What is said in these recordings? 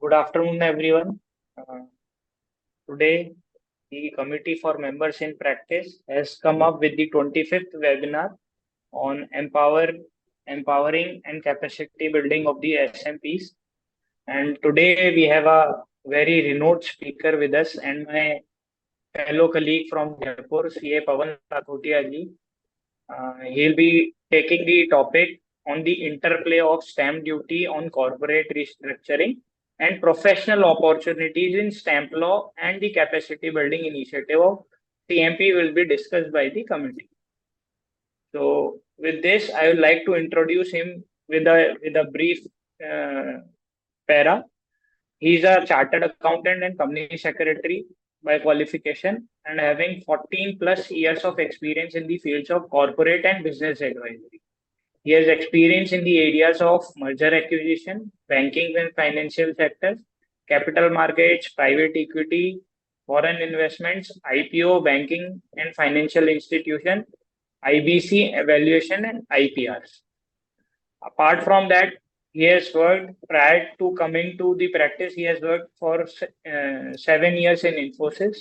Good afternoon, everyone. Today, the Committee for Members in Practice has come up with the 25th webinar on empowering and capacity building of the SMPs. And today we have a very renowned speaker with us and my fellow colleague from Jaipur, CA Pawan Rathotia ji. He'll be taking the topic on the interplay of stamp duty on corporate restructuring and professional opportunities in stamp law and the capacity building initiative of CMP will be discussed by the committee. So with this, I would like to introduce him with a brief para. He's a chartered accountant and company secretary by qualification and having 14 plus years of experience in the fields of corporate and business advisory. He has experience in the areas of merger acquisition, banking and financial sectors, capital markets, private equity, foreign investments, IPO, banking and financial institution, IBC evaluation and IPRs. Apart from that, he has worked prior to coming to the practice. He has worked for 7 years in Infosys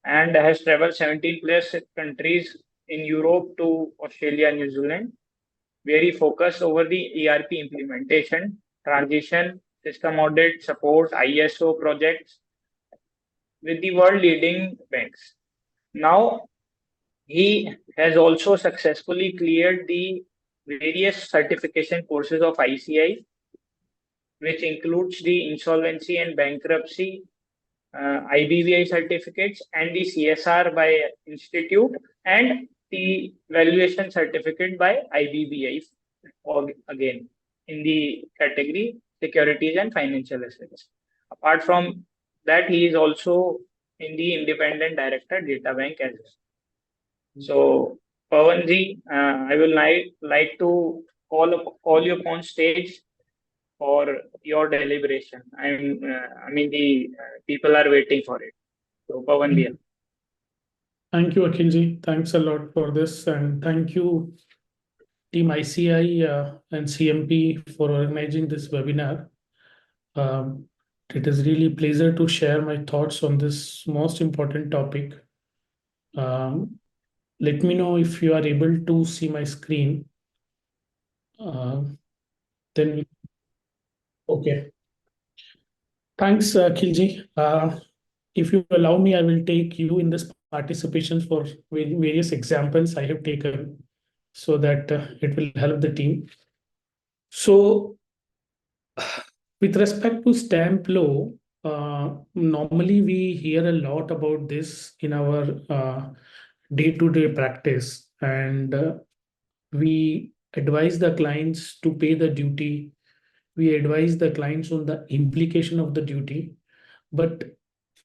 and has traveled 17 plus countries in Europe to Australia, New Zealand, where he focused over the ERP implementation, transition, system audit, support, ISO projects with the world leading banks. Now, he has also successfully cleared the various certification courses of ICI, which includes the insolvency and bankruptcy, IBVI certificates, and the CSR by Institute, and the valuation certificate by IBVI, again in the category securities and financial assets. Apart from that, he is also in the independent director data bank as well. So, Pawanji, I will like to call you upon stage for your deliberation. I mean, the people are waiting for it. So, Pawan, Thank you, Akinji. Thanks a lot for this, and thank you, Team ICI and CMP for organizing this webinar. It is really a pleasure to share my thoughts on this most important topic. Let me know if you are able to see my screen. Okay. Thanks, Akhilji. If you allow me, I will take you in this participation for various examples I have taken so that it will help the team. So, with respect to stamp law, normally we hear a lot about this in our day-to-day practice, and we advise the clients to pay the duty. We advise the clients on the implication of the duty, but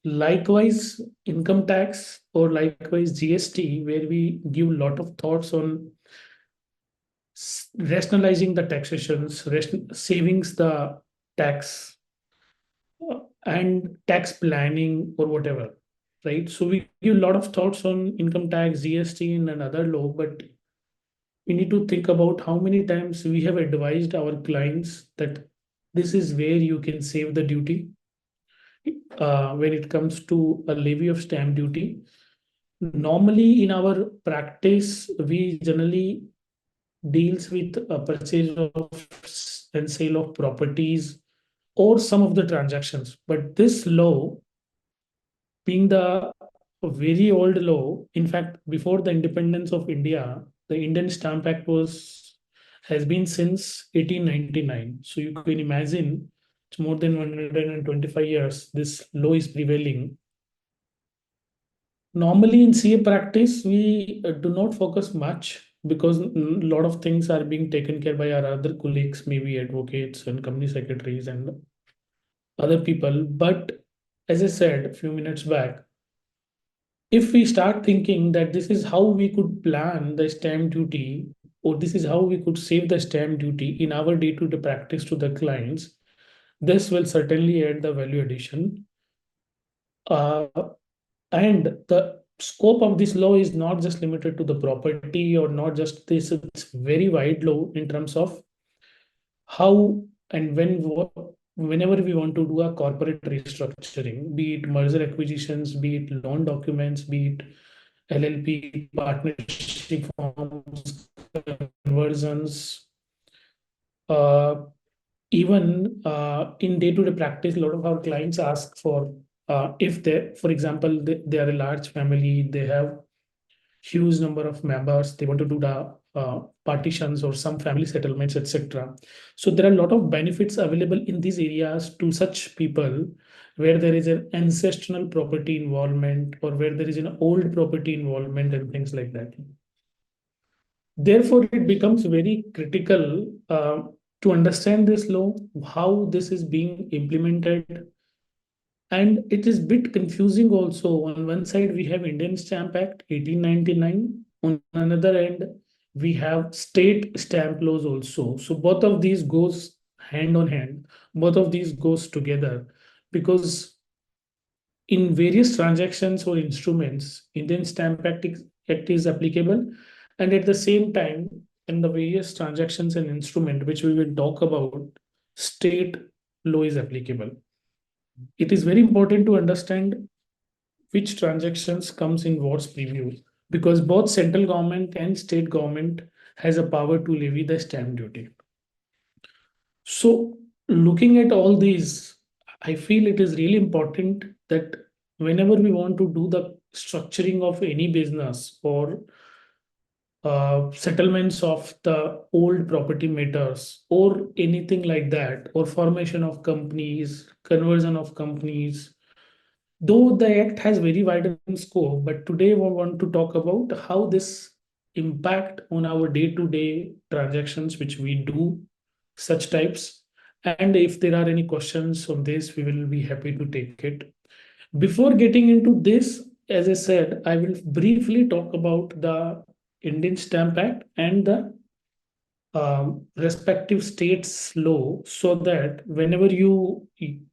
likewise, income tax or likewise GST, where we give a lot of thoughts on rationalizing the taxations, savings the tax, and tax planning or whatever, right? So we give a lot of thoughts on income tax, GST, and another law, but we need to think about how many times we have advised our clients that this is where you can save the duty. When it comes to a levy of stamp duty, normally in our practice, we generally deals with a purchase of and sale of properties or some of the transactions. But this law, being the very old law, in fact, before the independence of India, the Indian Stamp Act has been since 1899. So you can imagine it's more than 125 years this law is prevailing. Normally in CA practice, we do not focus much because a lot of things are being taken care by our other colleagues, maybe advocates and company secretaries and other people. But as I said a few minutes back, if we start thinking that this is how we could plan the stamp duty, or this is how we could save the stamp duty in our day-to-day practice to the clients, this will certainly add the value addition. And the scope of this law is not just limited to the property or not just this, it's very wide law in terms of how and when whenever we want to do a corporate restructuring, be it merger acquisitions, be it loan documents, be it LLP partnership forms, conversions, uh, even in day-to-day practice, a lot of our clients ask for if they, for example, they are a large family, they have huge number of members, they want to do the partitions or some family settlements, etc. So there are a lot of benefits available in these areas to such people where there is an ancestral property involvement or where there is an old property involvement and things like that. Therefore, it becomes very critical to understand this law, how this is being implemented, and it is bit confusing also. On one side, we have Indian Stamp Act 1899. On another end, we have state stamp laws also. So both of these goes hand on hand. Both of these goes together because in various transactions or instruments, Indian Stamp Act is applicable, and at the same time, in the various transactions and instrument which we will talk about, state law is applicable. It is very important to understand which transactions comes in what's preview because both central government and state government has a power to levy the stamp duty. So looking at all these, I feel it is really important that whenever we want to do the structuring of any business or settlements of the old property matters or anything like that, or formation of companies, conversion of companies, though the act has very wide scope, but today we want to talk about how this impact on our day-to-day transactions which we do such types. And if there are any questions on this, we will be happy to take it. Before getting into this, as I said, I will briefly talk about the Indian Stamp Act and the respective states law so that whenever you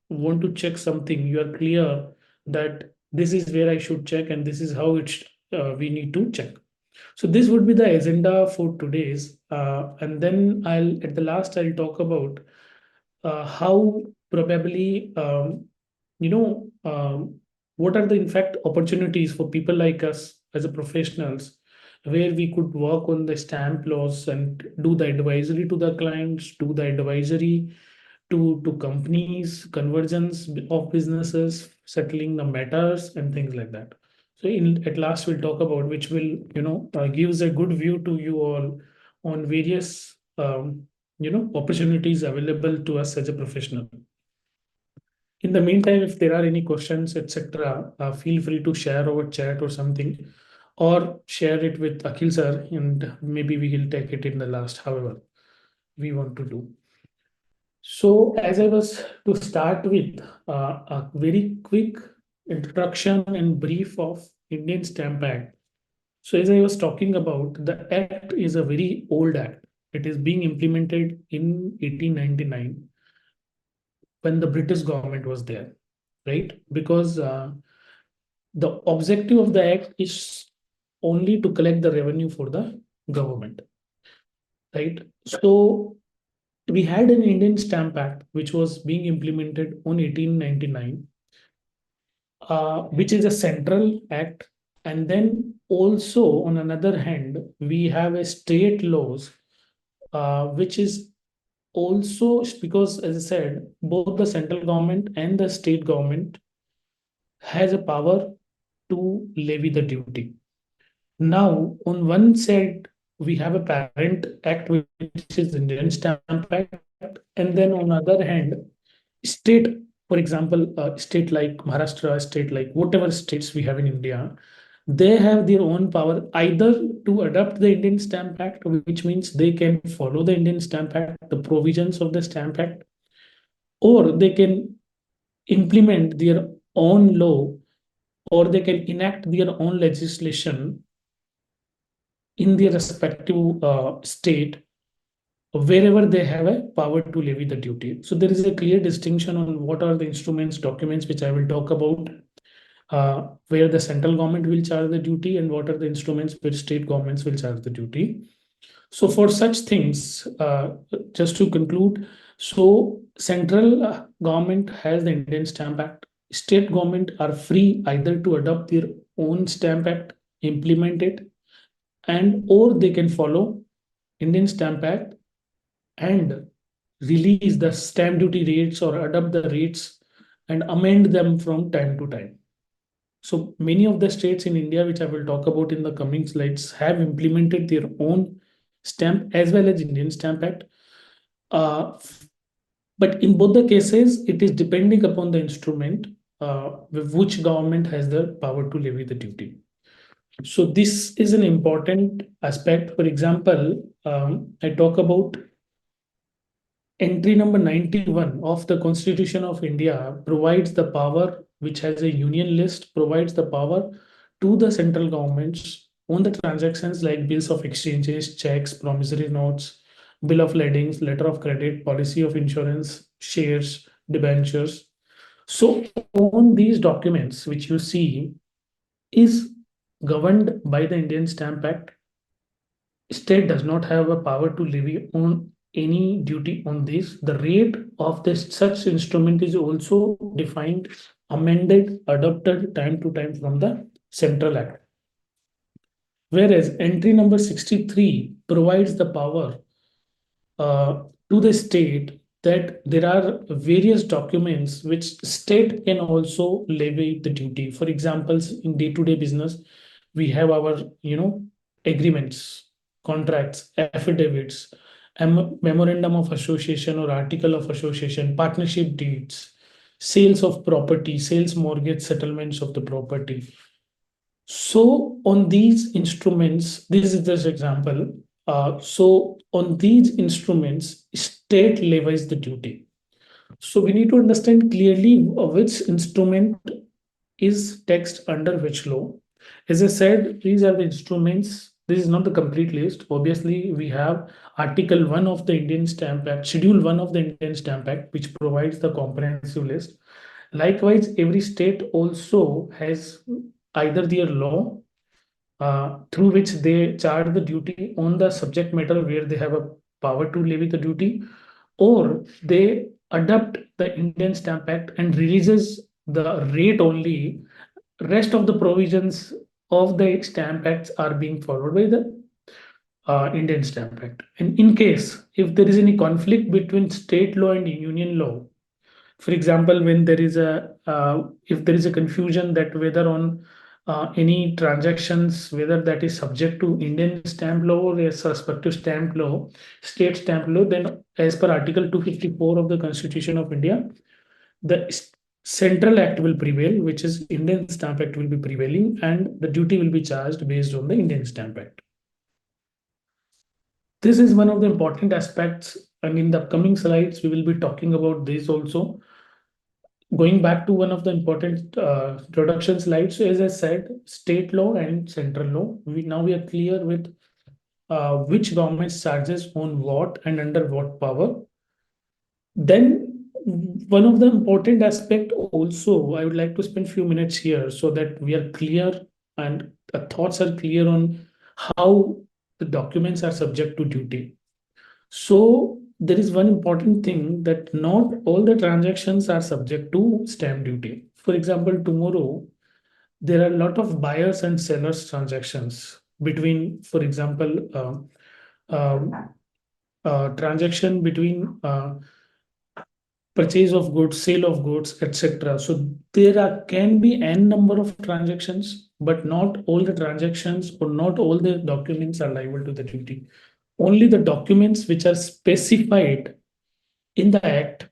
want to check something, you are clear that this is where I should check and this is how we need to check. So this would be the agenda for today's, and then I'll at the last I'll talk about how probably what are the in fact opportunities for people like us as a professionals where we could work on the stamp laws and do the advisory to the clients, do the advisory to companies, convergence of businesses, settling the matters and things like that. So in at last we'll talk about which will gives a good view to you all on various opportunities available to us as a professional. In the meantime, if there are any questions, etc., feel free to share over chat or something, or share it with Akhil sir, and maybe we will take it in the last, however we want to do. So, as I was to start with a very quick introduction and brief of Indian Stamp Act. So, as I was talking about, the act is a very old act. It is being implemented in 1899 when the British government was there, right? Because the objective of the act is only to collect the revenue for the government, right? So we had an Indian Stamp Act which was being implemented on 1899, which is a central act. And then also on another hand, we have a state laws, which is also because, as I said, both the central government and the state government has a power to levy the duty. Now, on one side, we have a parent act, which is Indian Stamp Act, and then on the other hand, state, for example, state like Maharashtra, state like whatever states we have in India, they have their own power either to adopt the Indian Stamp Act, which means they can follow the Indian Stamp Act, the provisions of the Stamp Act, or they can implement their own law, or they can enact their own legislation in their respective state wherever they have a power to levy the duty. So there is a clear distinction on what are the instruments, documents, which I will talk about, where the central government will charge the duty and what are the instruments where state governments will charge the duty. So for such things, just to conclude, So central government has the Indian Stamp Act. State government are free either to adopt their own Stamp Act, implement it, and or they can follow Indian Stamp Act and release the stamp duty rates or adopt the rates and amend them from time to time. So many of the states in India, which I will talk about in the coming slides, have implemented their own stamp as well as Indian Stamp Act. Uh, but in both the cases, it is depending upon the instrument with which government has the power to levy the duty. So this is an important aspect. For example, I talk about entry number 91 of the Constitution of India provides the power, which has a union list, provides the power to the central governments on the transactions like bills of exchanges, checks, promissory notes, bill of ladings, letter of credit, policy of insurance, shares, debentures. So on these documents, which you see, is governed by the Indian Stamp Act. State does not have a power to levy on any duty on this. The rate of this such instrument is also defined, amended, adopted time to time from the Central Act. Whereas entry number 63 provides the power to the state that there are various documents which state can also levy the duty. For examples, in day-to-day business, we have our agreements, contracts, affidavits, memorandum of association or article of association, partnership deeds, sales of property, sales mortgage settlements of the property. So on these instruments, this is just example. So on these instruments, state levies the duty. So we need to understand clearly which instrument is taxed under which law. As I said, these are the instruments. This is not the complete list. Obviously, we have Article 1 of the Indian Stamp Act, Schedule 1 of the Indian Stamp Act, which provides the comprehensive list. Likewise, every state also has either their law through which they charge the duty on the subject matter where they have a power to levy the duty, or they adopt the Indian Stamp Act and releases the rate only. Rest of the provisions of the Stamp Acts are being followed by the Indian Stamp Act. And in case if there is any conflict between state law and union law, for example, when there is a if there is a confusion that whether on any transactions, whether that is subject to Indian stamp law or a respective stamp law, state stamp law, then as per Article 254 of the Constitution of India, the central act will prevail, which is Indian Stamp Act will be prevailing, and the duty will be charged based on the Indian Stamp Act. This is one of the important aspects, and in the upcoming slides, we will be talking about this also. Going back to one of the important introduction slides, so as I said, state law and central law. We are clear with which government charges on what and under what power. Then one of the important aspect also, I would like to spend few minutes here so that we are clear and the thoughts are clear on how the documents are subject to duty. So there is one important thing that not all the transactions are subject to stamp duty. For example, tomorrow there are a lot of buyers and sellers transactions between, for example, transaction between purchase of goods, sale of goods, etc. So there are can be n number of transactions, but not all the transactions or not all the documents are liable to the duty. Only the documents which are specified in the Act,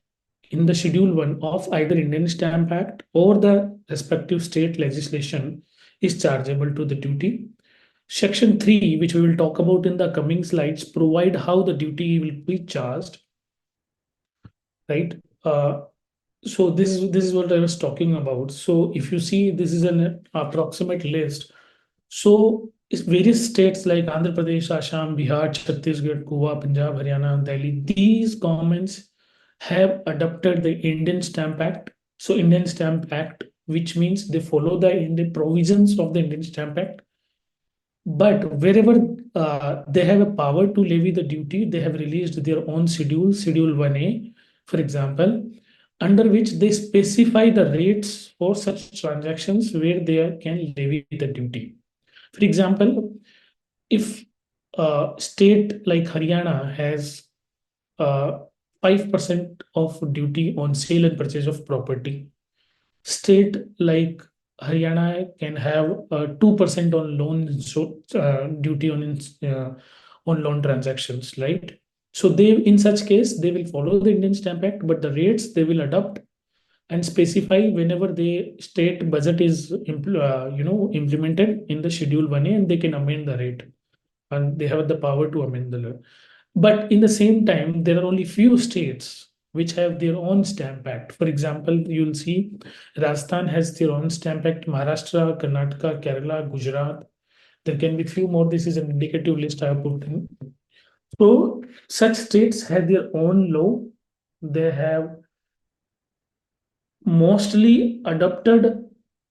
in the Schedule 1 of either Indian Stamp Act or the respective state legislation is chargeable to the duty. Section 3, which we will talk about in the coming slides, provide how the duty will be charged, right? So this is what I was talking about. So if you see, this is an approximate list. So it's various states like Andhra Pradesh, Assam, Bihar, Chhattisgarh, Goa, Punjab, Haryana, Delhi, these governments have adopted the Indian Stamp Act. So Indian Stamp Act, which means they follow the Indian provisions of the Indian Stamp Act. But wherever they have a power to levy the duty, they have released their own schedule, Schedule 1A, for example, under which they specify the rates for such transactions where they can levy the duty. For example, if a state like Haryana has 5% of duty on sale and purchase of property, state like Haryana can have 2% on loan duty on loan transactions, right? So they, in such case, they will follow the Indian Stamp Act, but the rates they will adopt and specify whenever the state budget is implemented in the Schedule 1A, and they can amend the rate, and they have the power to amend the law. But in the same time, there are only few states which have their own stamp act. For example, you'll see Rajasthan has their own stamp act, Maharashtra, Karnataka, Kerala, Gujarat. There can be few more. This is an indicative list I have put in. So such states have their own law. They have mostly adopted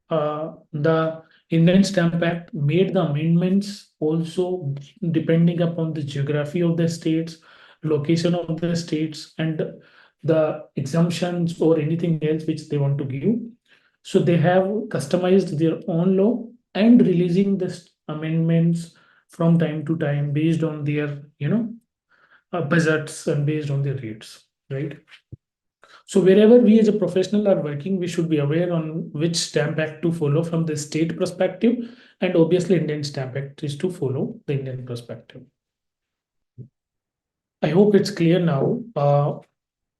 the Indian Stamp Act, made the amendments also depending upon the geography of the states, location of the states, and the exemptions or anything else which they want to give. So they have customized their own law and releasing the amendments from time to time based on their, budgets and based on their rates, right? So wherever we as a professional are working, we should be aware on which stamp act to follow from the state perspective, and obviously Indian Stamp Act is to follow the Indian perspective. I hope it's clear now.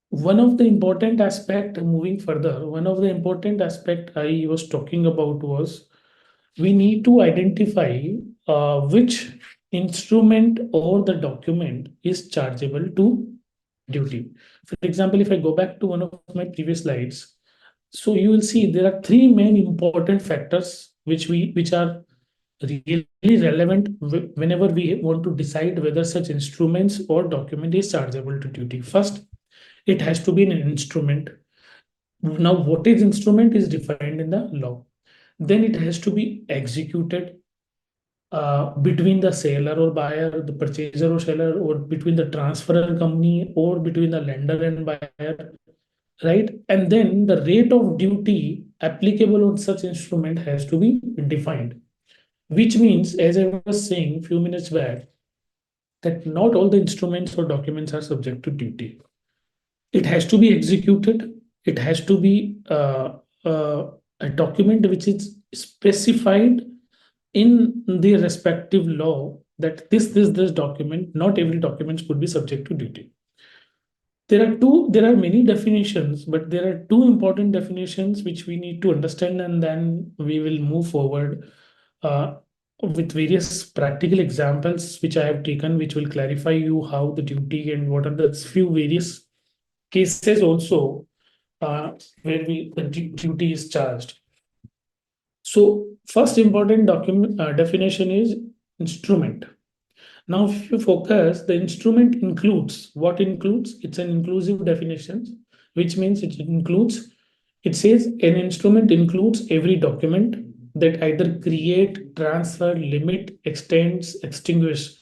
One of the important aspect, moving further, one of the important aspect I was talking about was we need to identify which instrument or the document is chargeable to duty. For example, if I go back to one of my previous slides, so you will see there are three main important factors which are really relevant whenever we want to decide whether such instruments or document is chargeable to duty. First, it has to be an instrument. Now, what is instrument is defined in the law. Then it has to be executed between the seller or buyer, the purchaser or seller, or between the transferor company, or between the lender and buyer, right? And then the rate of duty applicable on such instrument has to be defined, which means, as I was saying a few minutes back, that not all the instruments or documents are subject to duty. It has to be executed. It has to be a document which is specified in the respective law that this document, not every document could be subject to duty. There are many definitions, but there are two important definitions which we need to understand, and then we will move forward uh, with various practical examples which I have taken, which will clarify you how the duty and what are the few various cases also where the duty is charged. So first important document definition is instrument. Now, if you focus, the instrument includes what includes? It's an inclusive definition, which means it includes. It says an instrument includes every document that either create, transfer, limit, extends, extinguish.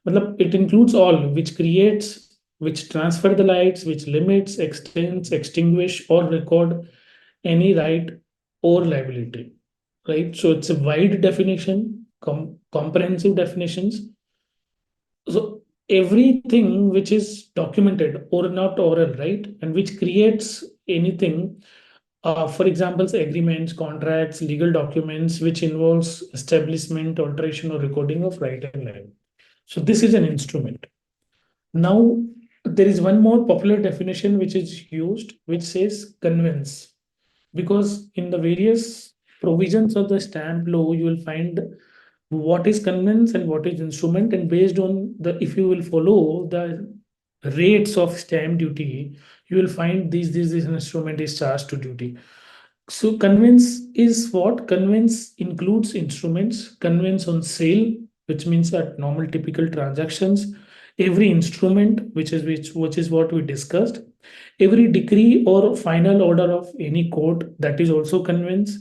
It includes all which creates, which transfer the rights, which limits, extends, extinguish, or record any right or liability. Right. So it's a wide definition, comprehensive definitions. So everything which is documented or not oral, right, and which creates anything, for example, agreements, contracts, legal documents, which involves establishment, alteration, or recording of right and liability. So this is an instrument. Now, there is one more popular definition which is used, which says conveyance, because in the various provisions of the stamp law, you will find what is conveyance and what is instrument, and based on the, if you will follow the rates of stamp duty, you will find this instrument is charged to duty. So conveyance is what? Conveyance includes instruments, conveyance on sale, which means that normal typical transactions, every instrument, which is what we discussed, every decree or final order of any court, that is also conveyance.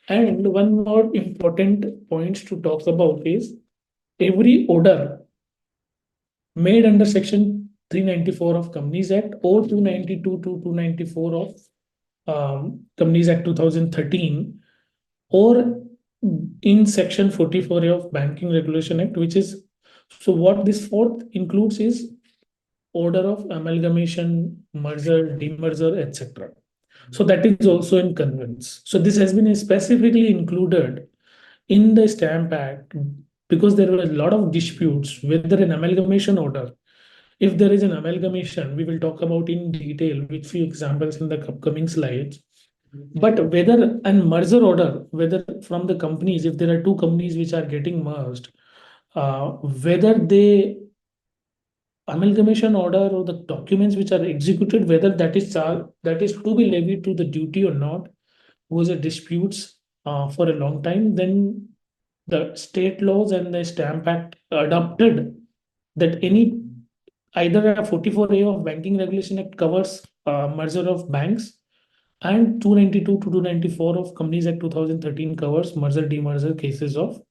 And one more important point to talk about is every order made under section 394 of Companies Act or 292 to 294 of Companies Act 2013, or in Section 44A of Banking Regulation Act, which is, so what this fourth includes is order of amalgamation, merger, demerger, etc. So that is also in conveyance. So this has been specifically included in the Stamp Act because there were a lot of disputes whether an amalgamation order, if there is an amalgamation, we will talk about in detail with few examples in the upcoming slides. But whether a merger order, whether from the companies, if there are two companies which are getting merged, whether they amalgamation order or the documents which are executed, whether that is to be levied to the duty or not, was a disputes for a long time. Then the state laws and the Stamp Act adopted that any either a 44A of Banking Regulation Act covers merger of banks, and 292 to 294 of Companies Act 2013 covers merger demerger cases of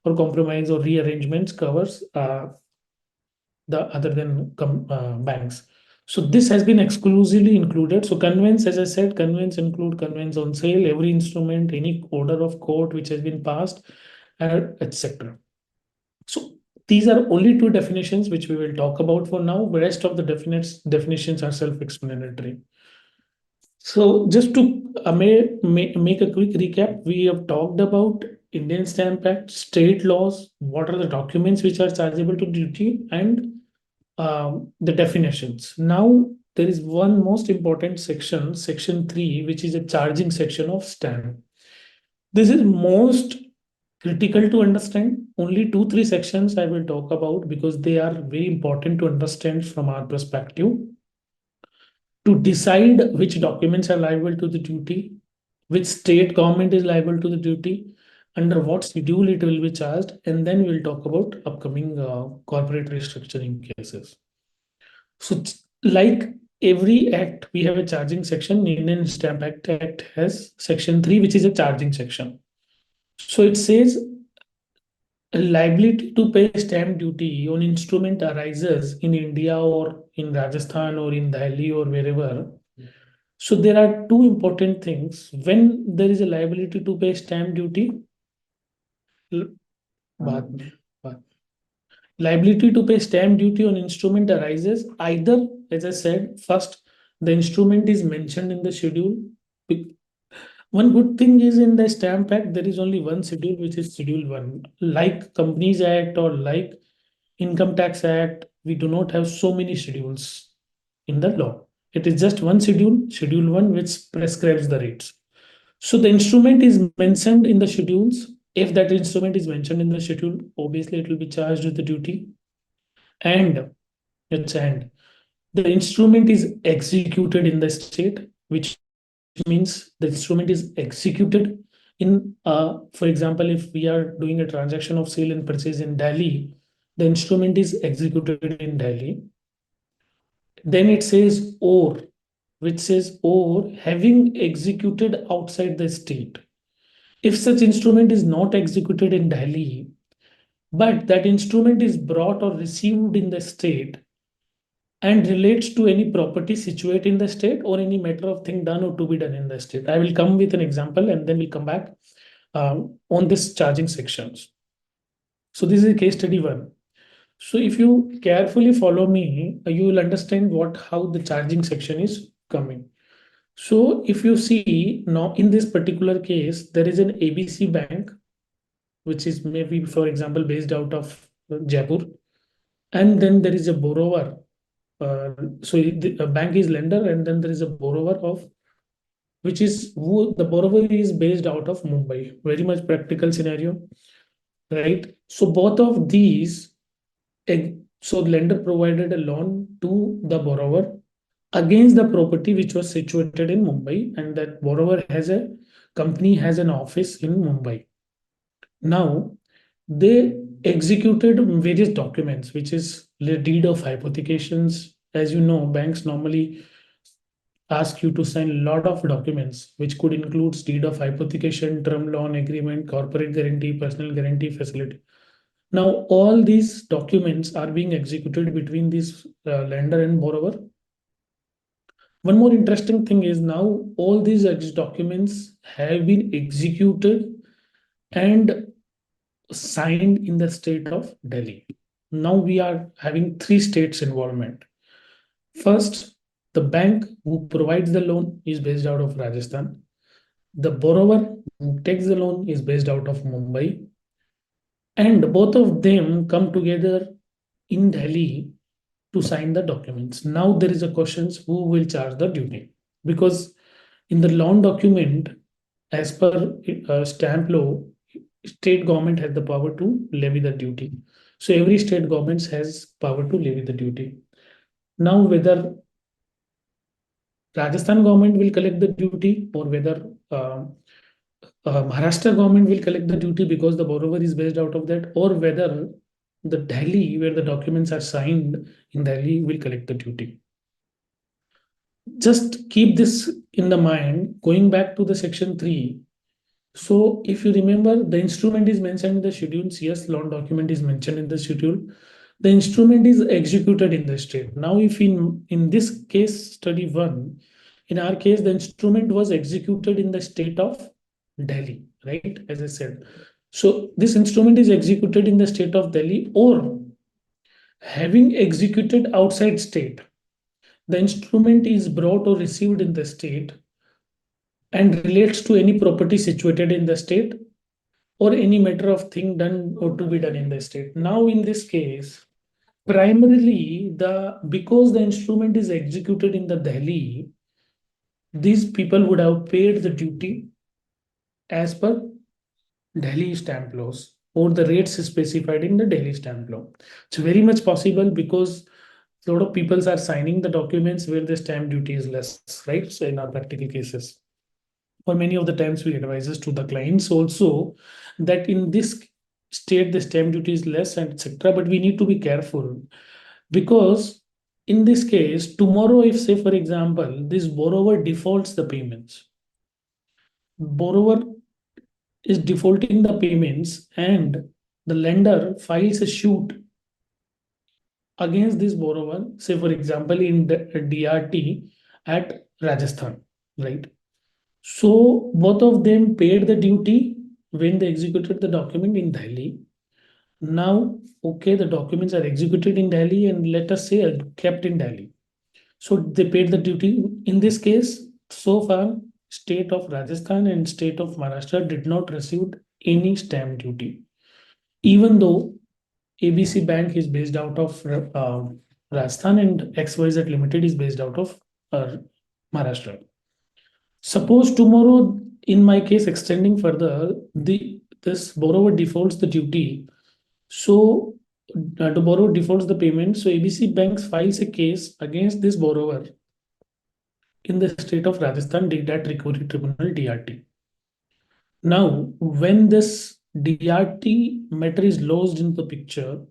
or compromise or rearrangements covers the other than banks. So this has been exclusively included. So conveyance, as I said, conveyance include conveyance on sale, every instrument, any order of court which has been passed, etc. So these are only two definitions which we will talk about for now. The rest of the definitions are self-explanatory. So just to make a quick recap, we have talked about Indian Stamp Act, state laws, what are the documents which are chargeable to duty, and the definitions. Now there is one most important section, section 3, which is a charging section of stamp. This is most critical to understand. Only 2-3 sections I will talk about because they are very important to understand from our perspective. To decide which documents are liable to the duty, which state government is liable to the duty, under what schedule it will be charged, and then we'll talk about upcoming corporate restructuring cases. So, like every act, we have a charging section. Indian Stamp Act has section 3, which is a charging section. So it says a liability to pay stamp duty on instrument arises in India or in Rajasthan or in Delhi or wherever. So there are two important things. When there is a liability to pay stamp duty, liability to pay stamp duty on instrument arises either, as I said, first, the instrument is mentioned in the schedule. One good thing is in the Stamp Act, there is only one schedule, which is Schedule 1. Like Companies Act or like Income Tax Act, we do not have so many schedules in the law. It is just one schedule, Schedule 1, which prescribes the rates. So the instrument is mentioned in the schedules. If that instrument is mentioned in the schedule, obviously it will be charged with the duty. And the instrument is executed in the state, which means the instrument is executed in, for example, if we are doing a transaction of sale and purchase in Delhi, the instrument is executed in Delhi. Then it says or, which says or having executed outside the state. If such instrument is not executed in Delhi, but that instrument is brought or received in the state and relates to any property situated in the state or any matter of thing done or to be done in the state. I will come with an example and then we'll come back on this charging sections. So this is case study 1. So if you carefully follow me, you will understand how the charging section is coming. So if you see now in this particular case, there is an ABC bank, which is maybe, for example, based out of Jaipur. And then there is a borrower. So the bank is lender, and then there is a borrower of which is who the borrower is based out of Mumbai. Very much practical scenario, right? So both of these, so lender provided a loan to the borrower against the property which was situated in Mumbai, and that borrower has an office in Mumbai. Now they executed various documents, which is the deed of hypothecations. As you know, banks normally ask you to sign a lot of documents, which could include deed of hypothecation, term loan agreement, corporate guarantee, personal guarantee facility. Now, all these documents are being executed between this lender and borrower. One more interesting thing is now all these documents have been executed and signed in the state of Delhi. Now we are having three states involvement. First, the bank who provides the loan is based out of Rajasthan. The borrower who takes the loan is based out of Mumbai. And both of them come together in Delhi to sign the documents. Now there is a question who will charge the duty? Because in the loan document, as per stamp law, state government has the power to levy the duty. So every state government has power to levy the duty. Now whether Rajasthan government will collect the duty or whether Maharashtra government will collect the duty because the borrower is based out of that, or whether the Delhi, where the documents are signed in Delhi, will collect the duty. Just keep this in the mind. Going back to the section 3. So if you remember, the instrument is mentioned in the schedules. Yes, loan document is mentioned in the schedule. The instrument is executed in the state. Now, if in this case study 1, in our case, the instrument was executed in the state of Delhi, right? As I said. So this instrument is executed in the state of Delhi or having executed outside state. The instrument is brought or received in the state and relates to any property situated in the state or any matter of thing done or to be done in the state. Now, in this case, primarily because the instrument is executed in the Delhi, these people would have paid the duty as per Delhi stamp laws or the rates specified in the Delhi stamp law. It's very much possible because a lot of people are signing the documents where the stamp duty is less, right? So in our practical cases, for many of the times we advise to the clients also that in this state the stamp duty is less and etc. But we need to be careful because in this case, tomorrow, if say for example, this borrower defaults the payments, borrower is defaulting the payments and the lender files a suit against this borrower, say for example in the DRT at Rajasthan, right? So both of them paid the duty when they executed the document in Delhi. Now, okay, the documents are executed in Delhi and let us say kept in Delhi. So they paid the duty. In this case, so far, state of Rajasthan and state of Maharashtra did not receive any stamp duty, even though ABC Bank is based out of Rajasthan and XYZ Limited is based out of uh, Maharashtra. Suppose tomorrow, in my case, extending further, this borrower defaults the duty. So the borrower defaults the payment. So ABC Bank files a case against this borrower in the state of Rajasthan Debt Recovery Tribunal DRT. Now, when this DRT matter is lodged in the picture,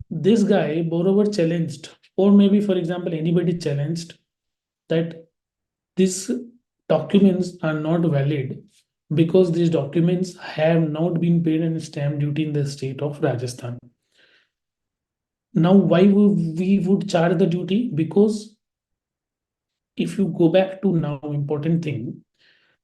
this guy borrower challenged, or maybe for example anybody challenged that these documents are not valid because these documents have not been paid any stamp duty in the state of Rajasthan. Now, why we would charge the duty? Because if you go back to now important thing,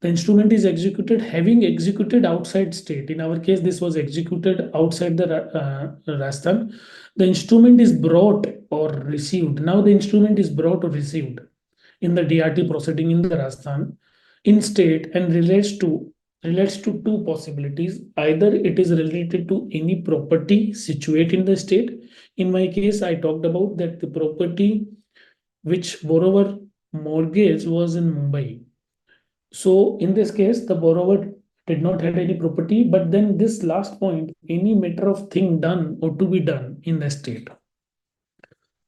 the instrument is executed having executed outside state. In our case, this was executed outside the Rajasthan. The instrument is brought or received. Now the instrument is brought or received in the DRT proceeding in the Rajasthan in state and relates to two possibilities. Either it is related to any property situated in the state. In my case, I talked about that the property which borrower mortgage was in Mumbai. So in this case, the borrower did not have any property, but then this last point, any matter of thing done or to be done in the state.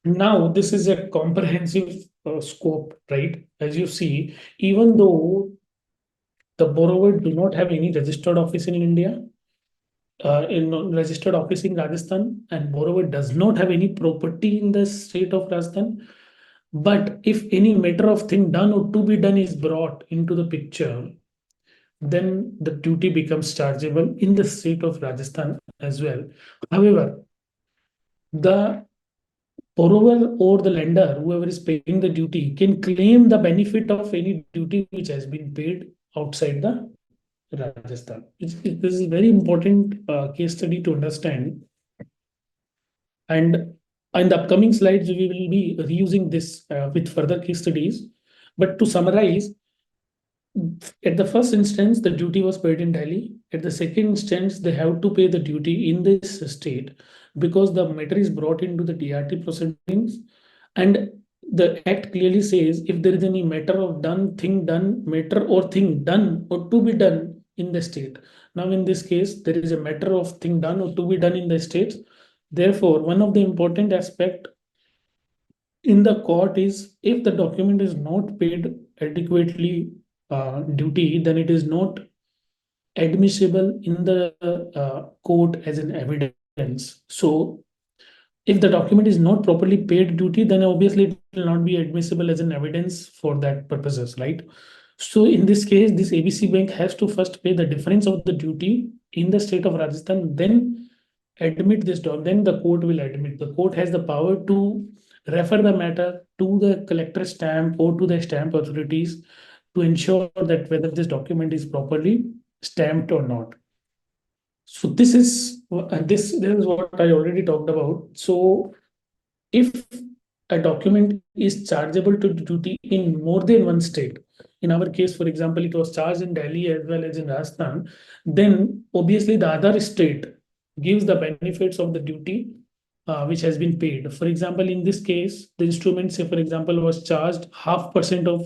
Now, this is a comprehensive scope, right? As you see, even though the borrower do not have any registered office in India, in registered office in Rajasthan, and borrower does not have any property in the state of Rajasthan, but if any matter of thing done or to be done is brought into the picture, then the duty becomes chargeable in the state of Rajasthan as well. However, the borrower or the lender, whoever is paying the duty, can claim the benefit of any duty which has been paid outside the Rajasthan. This is very important case study to understand. And in the upcoming slides, we will be reusing this with further case studies. But to summarize, at the first instance, the duty was paid in Delhi. At the second instance, they have to pay the duty in this state because the matter is brought into the DRT proceedings. And the act clearly says if there is any matter of matter or thing done or to be done in the state. Now, in this case, there is a matter of thing done or to be done in the state. Therefore, one of the important aspect in the court is if the document is not paid adequately duty, then it is not admissible in the court as an evidence. So if the document is not properly paid duty, then obviously it will not be admissible as an evidence for that purposes, right? So in this case, this ABC Bank has to first pay the difference of the duty in the state of Rajasthan, then admit this doc, then the court will admit. The court has the power to refer the matter to the collector stamp or to the stamp authorities to ensure that whether this document is properly stamped or not. So this is what I already talked about. So if a document is chargeable to duty in more than one state, in our case, for example, it was charged in Delhi as well as in Rajasthan, then obviously the other state gives the benefits of the duty which has been paid. For example, in this case, the instrument, say for example, was charged 0.5% of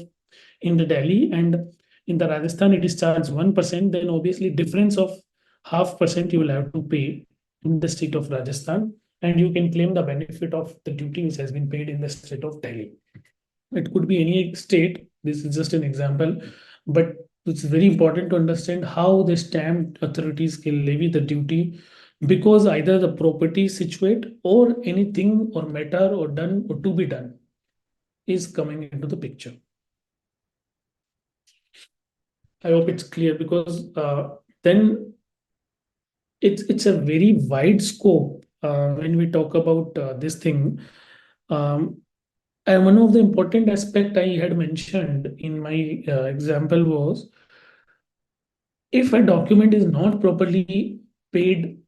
in the Delhi, and in the Rajasthan it is charged 1%. Then obviously difference of 0.5% you will have to pay in the state of Rajasthan, and you can claim the benefit of the duty which has been paid in the state of Delhi. It could be any state. This is just an example, but it's very important to understand how the stamp authorities can levy the duty because either the property is situate or anything or matter or done or to be done is coming into the picture. I hope it's clear because then it's a very wide scope when we talk about this thing. And one of the important aspect I had mentioned in my example was if a document is not properly paid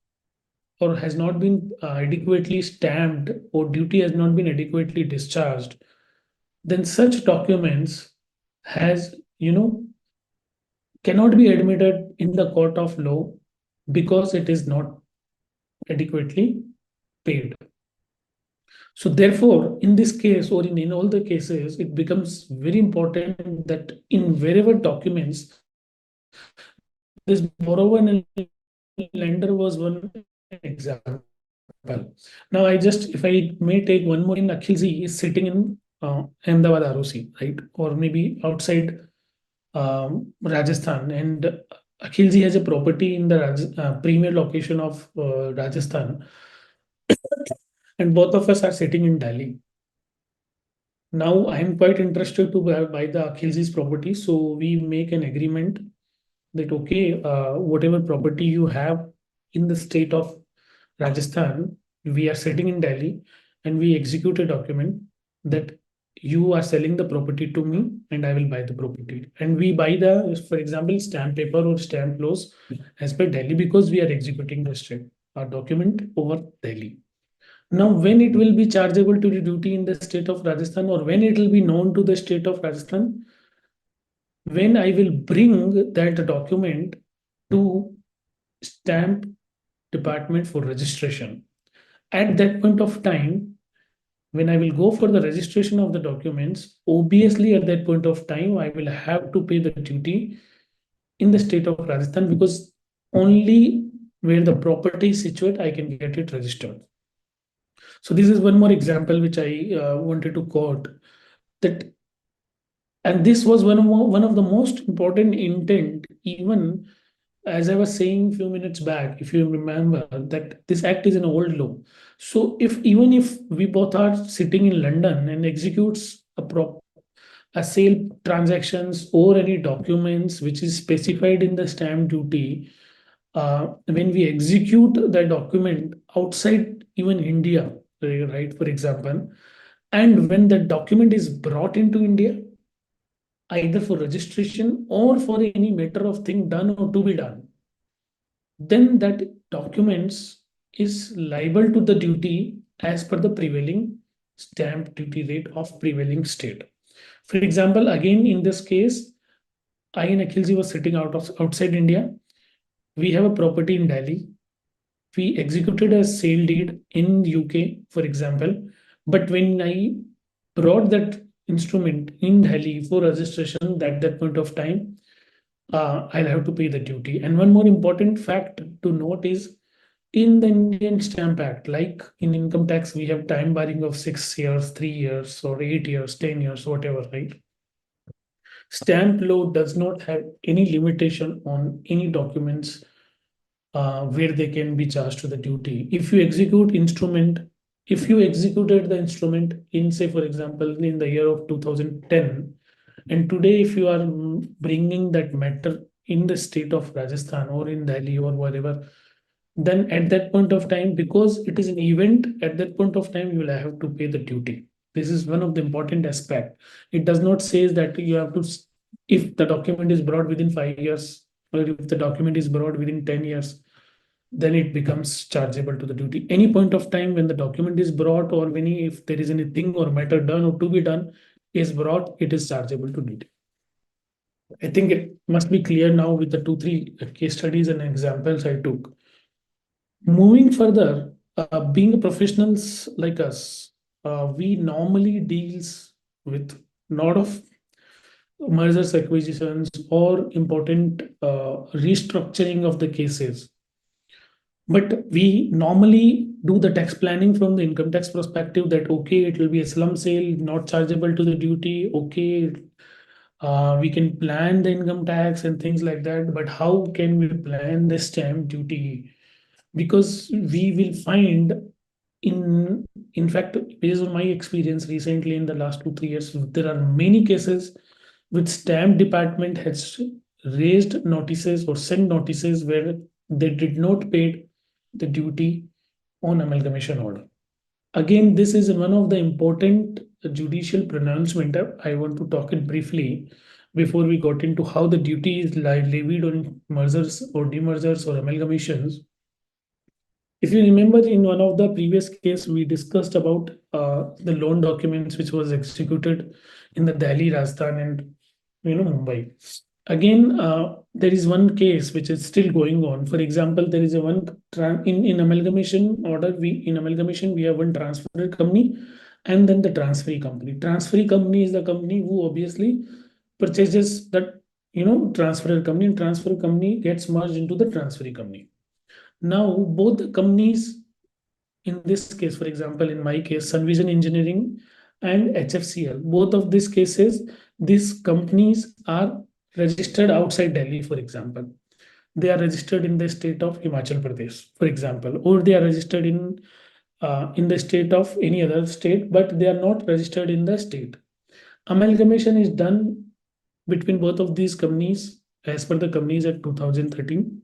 or has not been adequately stamped or duty has not been adequately discharged, then such documents has cannot be admitted in the court of law because it is not adequately paid. So therefore, in this case or in all the cases, it becomes very important that in wherever documents, this borrower and lender was one example. Now if I may take one more in Akhilji is sitting in Ahmedabad ROC, right? Or maybe outside Rajasthan, and Akhilji has a property in the premier location of Rajasthan, and both of us are sitting in Delhi. Now I am quite interested to buy the Akhilji's property, so we make an agreement that okay, whatever property you have in the state of Rajasthan, we are sitting in Delhi, and we execute a document that you are selling the property to me and I will buy the property. And we buy for example, stamp paper or stamp laws as per Delhi because we are executing the state document over Delhi. Now, when it will be chargeable to the duty in the state of Rajasthan or when it will be known to the state of Rajasthan, when I will bring that document to stamp department for registration. At that point of time, when I will go for the registration of the documents, obviously at that point of time, I will have to pay the duty in the state of Rajasthan because only where the property is situated, I can get it registered. So this is one more example which I wanted to quote that, and this was one of the most important intent, even as I was saying a few minutes back, if you remember that this act is an old law. So even if we both are sitting in London and executes a sale transactions or any documents which is specified in the stamp duty, when we execute the document outside even India, right, for example, and when the document is brought into India, either for registration or for any matter of thing done or to be done, then that documents is liable to the duty as per the prevailing stamp duty rate of prevailing state. For example, again in this case, I and Akhilji was sitting outside India. We have a property in Delhi. We executed a sale deed in UK, for example. But when I brought that instrument in Delhi for registration at that point of time, I'll have to pay the duty. And one more important fact to note is in the Indian Stamp Act, like in income tax, we have time barring of 6 years, 3 years, or 8 years, 10 years, whatever, right? Stamp law does not have any limitation on any documents where they can be charged to the duty. If you executed the instrument in, say, for example, in the year of 2010, and today, if you are bringing that matter in the state of Rajasthan or in Delhi or whatever, then at that point of time, because it is an event, at that point of time, you will have to pay the duty. This is one of the important aspect. It does not say that you have to, if the document is brought within 5 years, or if the document is brought within 10 years, then it becomes chargeable to the duty. Any point of time when the document is brought, or when if there is anything or matter done or to be done is brought, it is chargeable to duty. I think it must be clear now with the 2, 3 case studies and examples I took. Moving further, being a professionals like us, we normally deals with lot of mergers, acquisitions, or important restructuring of the cases. But we normally do the tax planning from the income tax perspective that, okay, it will be a slum sale, not chargeable to the duty. Okay, we can plan the income tax and things like that. But how can we plan the stamp duty? Because we will find in in fact, based on my experience recently in the last 2, 3 years, there are many cases which stamp department has raised notices or sent notices where they did not pay the duty on amalgamation order. Again, this is one of the important judicial pronouncement. I want to talk it briefly before we got into how the duty is levied on mergers or demergers or amalgamations. If you remember, in one of the previous case, we discussed about the loan documents which was executed in the Delhi, Rajasthan, and Mumbai. Again, there is one case which is still going on. For example, there is a one in amalgamation order. In amalgamation we have one transfer company, and then the transferee company. Transferee company is the company who obviously purchases that transfer company, and transfer company gets merged into the transferee company. Now, both the companies, in this case, for example, in my case, Sunvision Engineering and HFCL, both of these cases, these companies are registered outside Delhi, for example. They are registered in the state of Himachal Pradesh, for example, or they are registered in the state of any other state, but they are not registered in the state. Amalgamation is done between both of these companies as per the Companies Act 2013.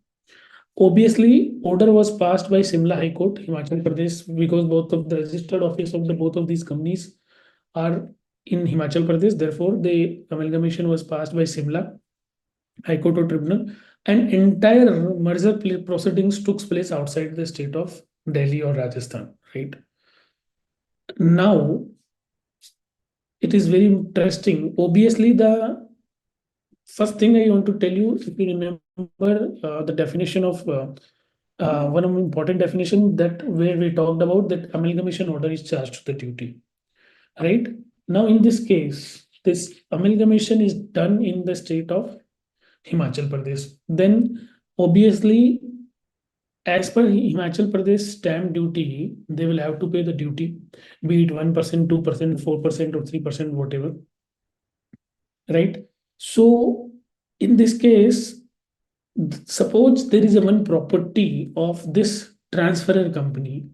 Obviously, order was passed by Simla High Court, Himachal Pradesh, because both of the registered office of both of these companies are in Himachal Pradesh. Therefore, the amalgamation was passed by Simla High Court or Tribunal, and entire merger proceedings took place outside the state of Delhi or Rajasthan. Right now, it is very interesting. Obviously, the first thing I want to tell you, if you remember the definition of one of important definition that where we talked about that amalgamation order is charged to the duty, right? Now, in this case, this amalgamation is done in the state of Himachal Pradesh. Then, obviously, as per Himachal Pradesh stamp duty, they will have to pay the duty, be it 1%, 2%, 4%, or 3%, whatever, right? So, in this case, suppose there is a one property of this transferor company.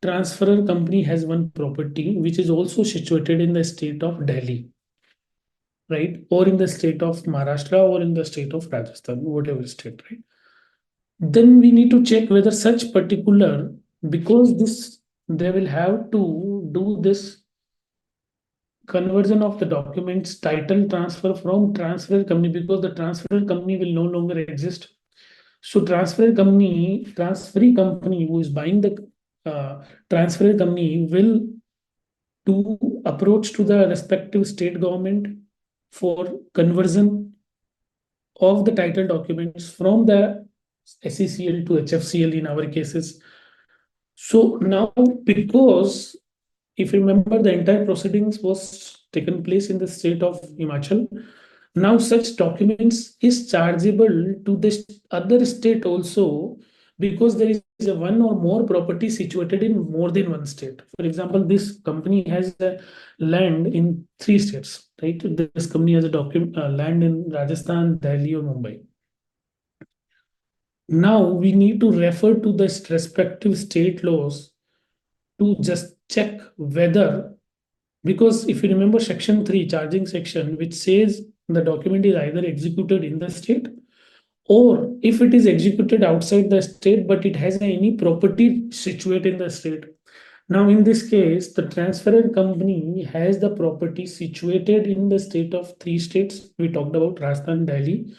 Transferor company has one property which is also situated in the state of Delhi. right? Or in the state of Maharashtra or in the state of Rajasthan, whatever state, right? Then we need to check whether such particular, because this, they will have to do this conversion of the documents title transfer from transfer company, because the transfer company will no longer exist. So transferee company who is buying the transfer company will do approach to the respective state government for conversion of the title documents from the SECL to HFCL in our cases. So now, because if you remember, the entire proceedings was taken place in the state of Himachal. Now such documents is chargeable to the other state also, because there is a one or more property situated in more than one state. For example, this company has a land in three states, right? This company has a document land in Rajasthan, Delhi, or Mumbai. Now we need to refer to the respective state laws to just check whether, because if you remember section 3 charging section, which says the document is either executed in the state, or if it is executed outside the state but it has any property situated in the state. Now in this case, the transferred company has the property situated in the state of three states we talked about: Rajasthan, Delhi,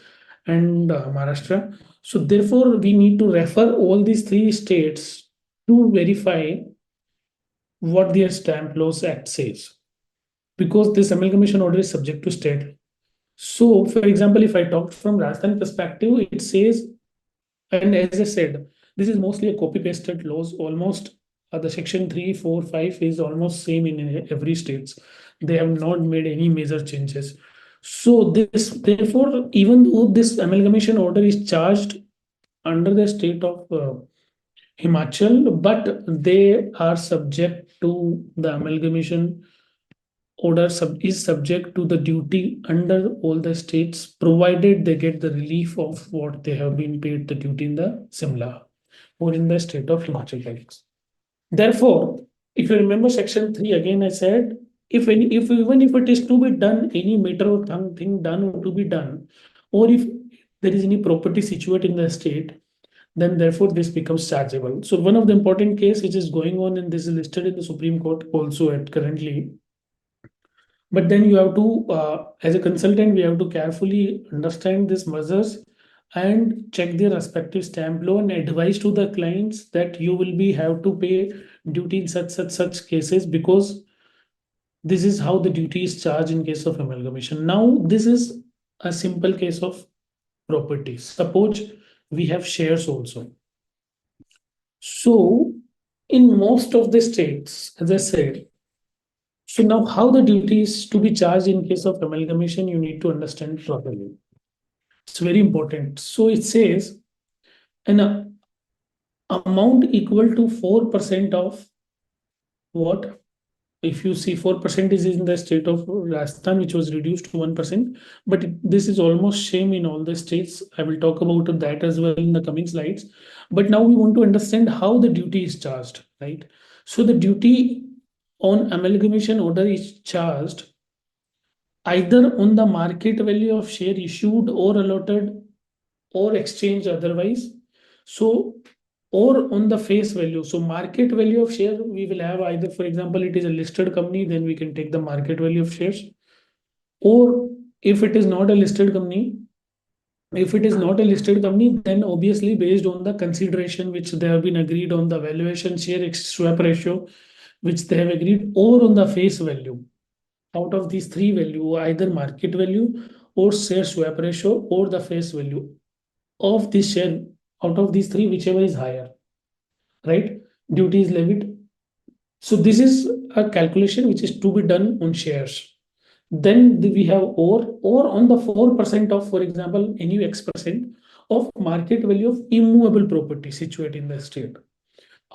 and Maharashtra. So therefore we need to refer all these three states to verify what their stamp laws act says, because this amalgamation order is subject to state. So, for example, if I talk from Rajasthan perspective, it says, and as I said, this is mostly a copy pasted laws. Almost the section 3, 4, 5 is almost same in every states. They have not made any major changes. So this, therefore, even though this amalgamation order is charged under the state of Himachal, but they are subject to the amalgamation order is subject to the duty under all the states, provided they get the relief of what they have been paid the duty in the Simla or in the state of Himachal Pradesh. Therefore, if you remember section 3, again I said, if even if it is to be done, any matter or thing done or to be done, or if there is any property situated in the state, then therefore this becomes chargeable. So one of the important case which is going on, and this is listed in the Supreme Court also at currently. But then you have to, as a consultant, we have to carefully understand these measures and check their respective stamp law and advise to the clients that you will be have to pay duty in such cases, because this is how the duty is charged in case of amalgamation. Now, this is a simple case of property. Suppose we have shares also. So, in most of the states, as I said, so now how the duty is to be charged in case of amalgamation, you need to understand properly. It's very important. So it says an amount equal to 4% of what? If you see, 4% is in the state of Rajasthan, which was reduced to 1%, but this is almost same in all the states. I will talk about that as well in the coming slides. But now we want to understand how the duty is charged, right? So the duty on amalgamation order is charged either on the market value of share issued or allotted or exchanged otherwise. So, or on the face value. So market value of share, we will have either, for example, it is a listed company, then we can take the market value of shares. Or if it is not a listed company, then obviously based on the consideration which they have been agreed on, the valuation share swap ratio, which they have agreed, or on the face value. Out of these three value, either market value or share swap ratio or the face value of this share, out of these three, whichever is higher, right? Duty is levied. So this is a calculation which is to be done on shares. Then we have or on the 4% of, for example, any X% of market value of immovable property situated in the state.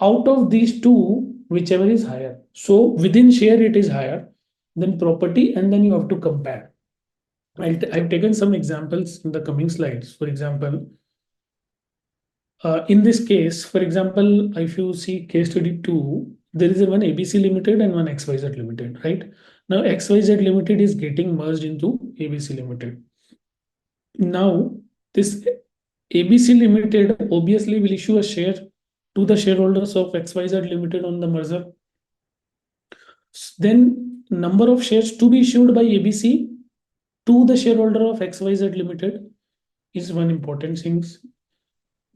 Out of these two, whichever is higher. So within share, it is higher than property, and then you have to compare. I've taken some examples in the coming slides. For example, in this case, for example, if you see case study 2, there is a one ABC Limited and one XYZ Limited, right? Now XYZ Limited is getting merged into ABC Limited. Now this ABC Limited obviously will issue a share to the shareholders of XYZ Limited on the merger. Then number of shares to be issued by ABC to the shareholder of XYZ Limited is one important thing.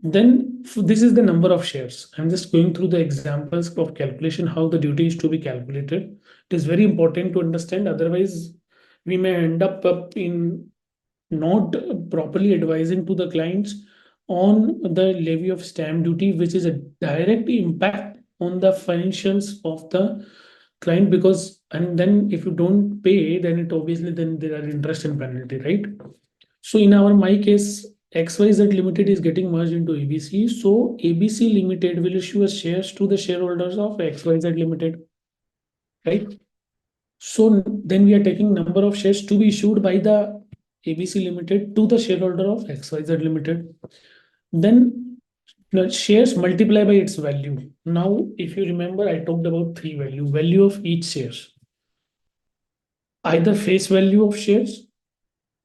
Then this is the number of shares. I'm just going through the examples of calculation, how the duty is to be calculated. It is very important to understand. Otherwise, we may end up in not properly advising to the clients on the levy of stamp duty, which is a direct impact on the financials of the client, because and then if you don't pay, then it obviously then there are interest and penalty, right? So in our my case, XYZ Limited is getting merged into ABC. So ABC Limited will issue a shares to the shareholders of XYZ Limited, right? So then we are taking number of shares to be issued by the ABC Limited to the shareholder of XYZ Limited. Then the shares multiply by its value. Now, if you remember, I talked about three value of each shares. Either face value of shares,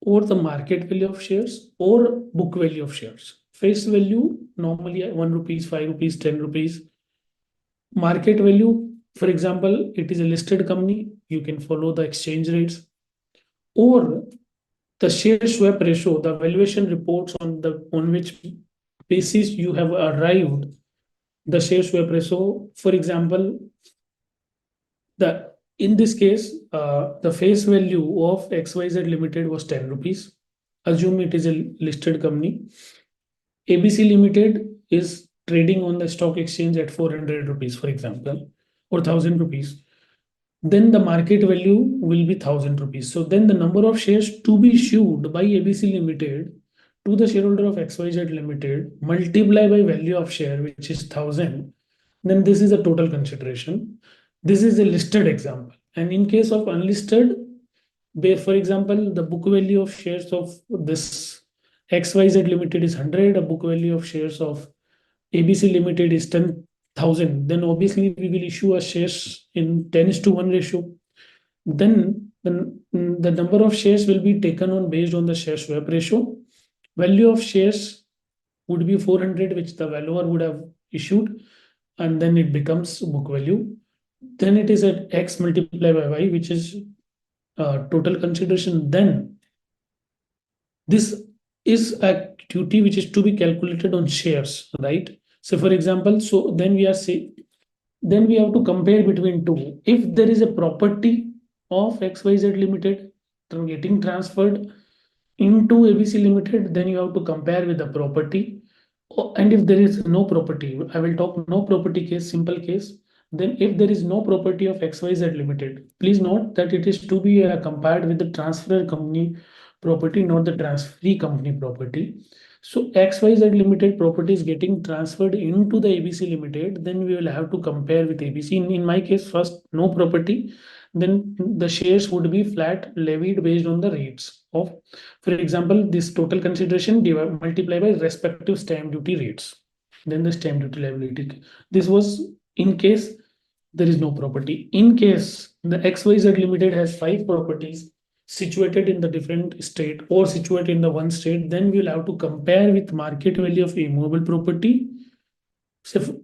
or the market value of shares, or book value of shares. Face value normally 1 rupees, 5 rupees, 10 rupees. Market value, for example, it is a listed company, you can follow the exchange rates. Or the share swap ratio, the valuation reports on which basis you have arrived the share swap ratio. For example, the in this case, the face value of XYZ Limited was 10 rupees. Assume it is a listed company. ABC Limited is trading on the stock exchange at 400 rupees, for example, or 1000 rupees. Then the market value will be 1000 rupees. So then the number of shares to be issued by ABC Limited to the shareholder of XYZ Limited multiply by value of share, which is 1000. Then this is a total consideration. This is a listed example. And in case of unlisted, for example, the book value of shares of this XYZ Limited is 100, a book value of shares of ABC Limited is 10,000, then obviously we will issue a shares in 10:1 ratio. Then the number of shares will be taken on based on the share swap ratio. Value of shares would be 400, which the valuer would have issued, and then it becomes book value. Then it is at X multiplied by Y, which is total consideration. Then this is a duty which is to be calculated on shares, right? So for example, so then we are saying, then we have to compare between two. If there is a property of XYZ Limited getting transferred into ABC Limited, then you have to compare with the property. And if there is no property, I will talk no property case, simple case. Then if there is no property of XYZ Limited, please note that it is to be compared with the transfer company property, not the transferee company property. So XYZ Limited property is getting transferred into the ABC Limited, then we will have to compare with ABC. In my case, first no property, then the shares would be flat levied based on the rates of, for example, this total consideration multiplied by respective stamp duty rates. Then the stamp duty liability. This was in case there is no property. In case the XYZ Limited has 5 properties situated in the different state or situated in the one state, then we'll have to compare with market value of immovable property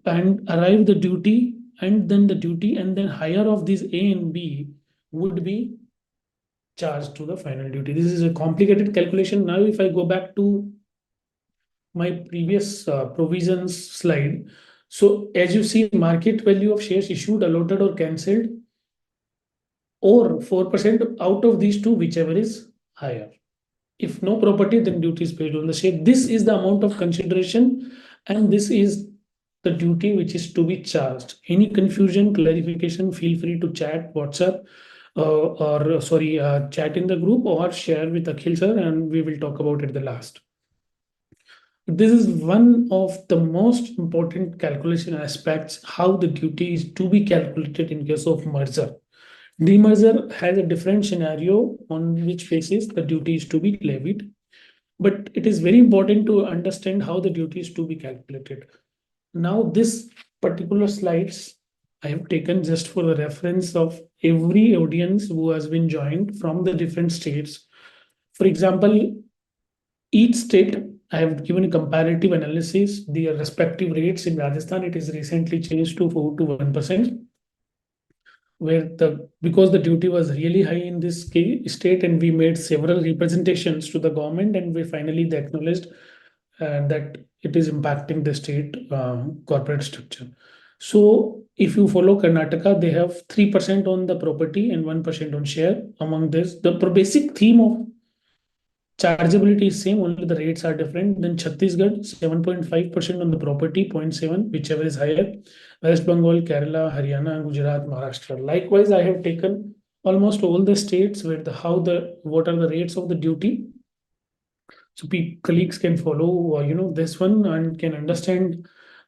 and arrive the duty, and then the duty, and then higher of these A and B would be charged to the final duty. This is a complicated calculation. Now, if I go back to my previous provisions slide, so as you see, market value of shares issued, allotted, or cancelled, or 4% out of these two, whichever is higher. If no property, then duty is paid on the share. This is the amount of consideration, and this is the duty which is to be charged. Any confusion, clarification, feel free to chat, WhatsApp, or sorry, chat in the group or share with Akhil sir, and we will talk about it the last. This is one of the most important calculation aspects, how the duty is to be calculated in case of merger. Demerger has a different scenario on which basis the duty is to be levied, but it is very important to understand how the duty is to be calculated. Now, this particular slides I have taken just for the reference of every audience who has been joined from the different states. For example, each state, I have given a comparative analysis, the respective rates. In Rajasthan, it is recently changed to 4 to 1%, where because the duty was really high in this state, and we made several representations to the government, and we finally they acknowledged that it is impacting the state corporate structure. So if you follow Karnataka, they have 3% on the property and 1% on share. Among this, the basic theme of chargeability is same, only the rates are different. Then Chhattisgarh, 7.5% on the property, 0.7, whichever is higher. West Bengal, Kerala, Haryana, Gujarat, Maharashtra. Likewise, I have taken almost all the states where what are the rates of the duty. So colleagues can follow, this one and can understand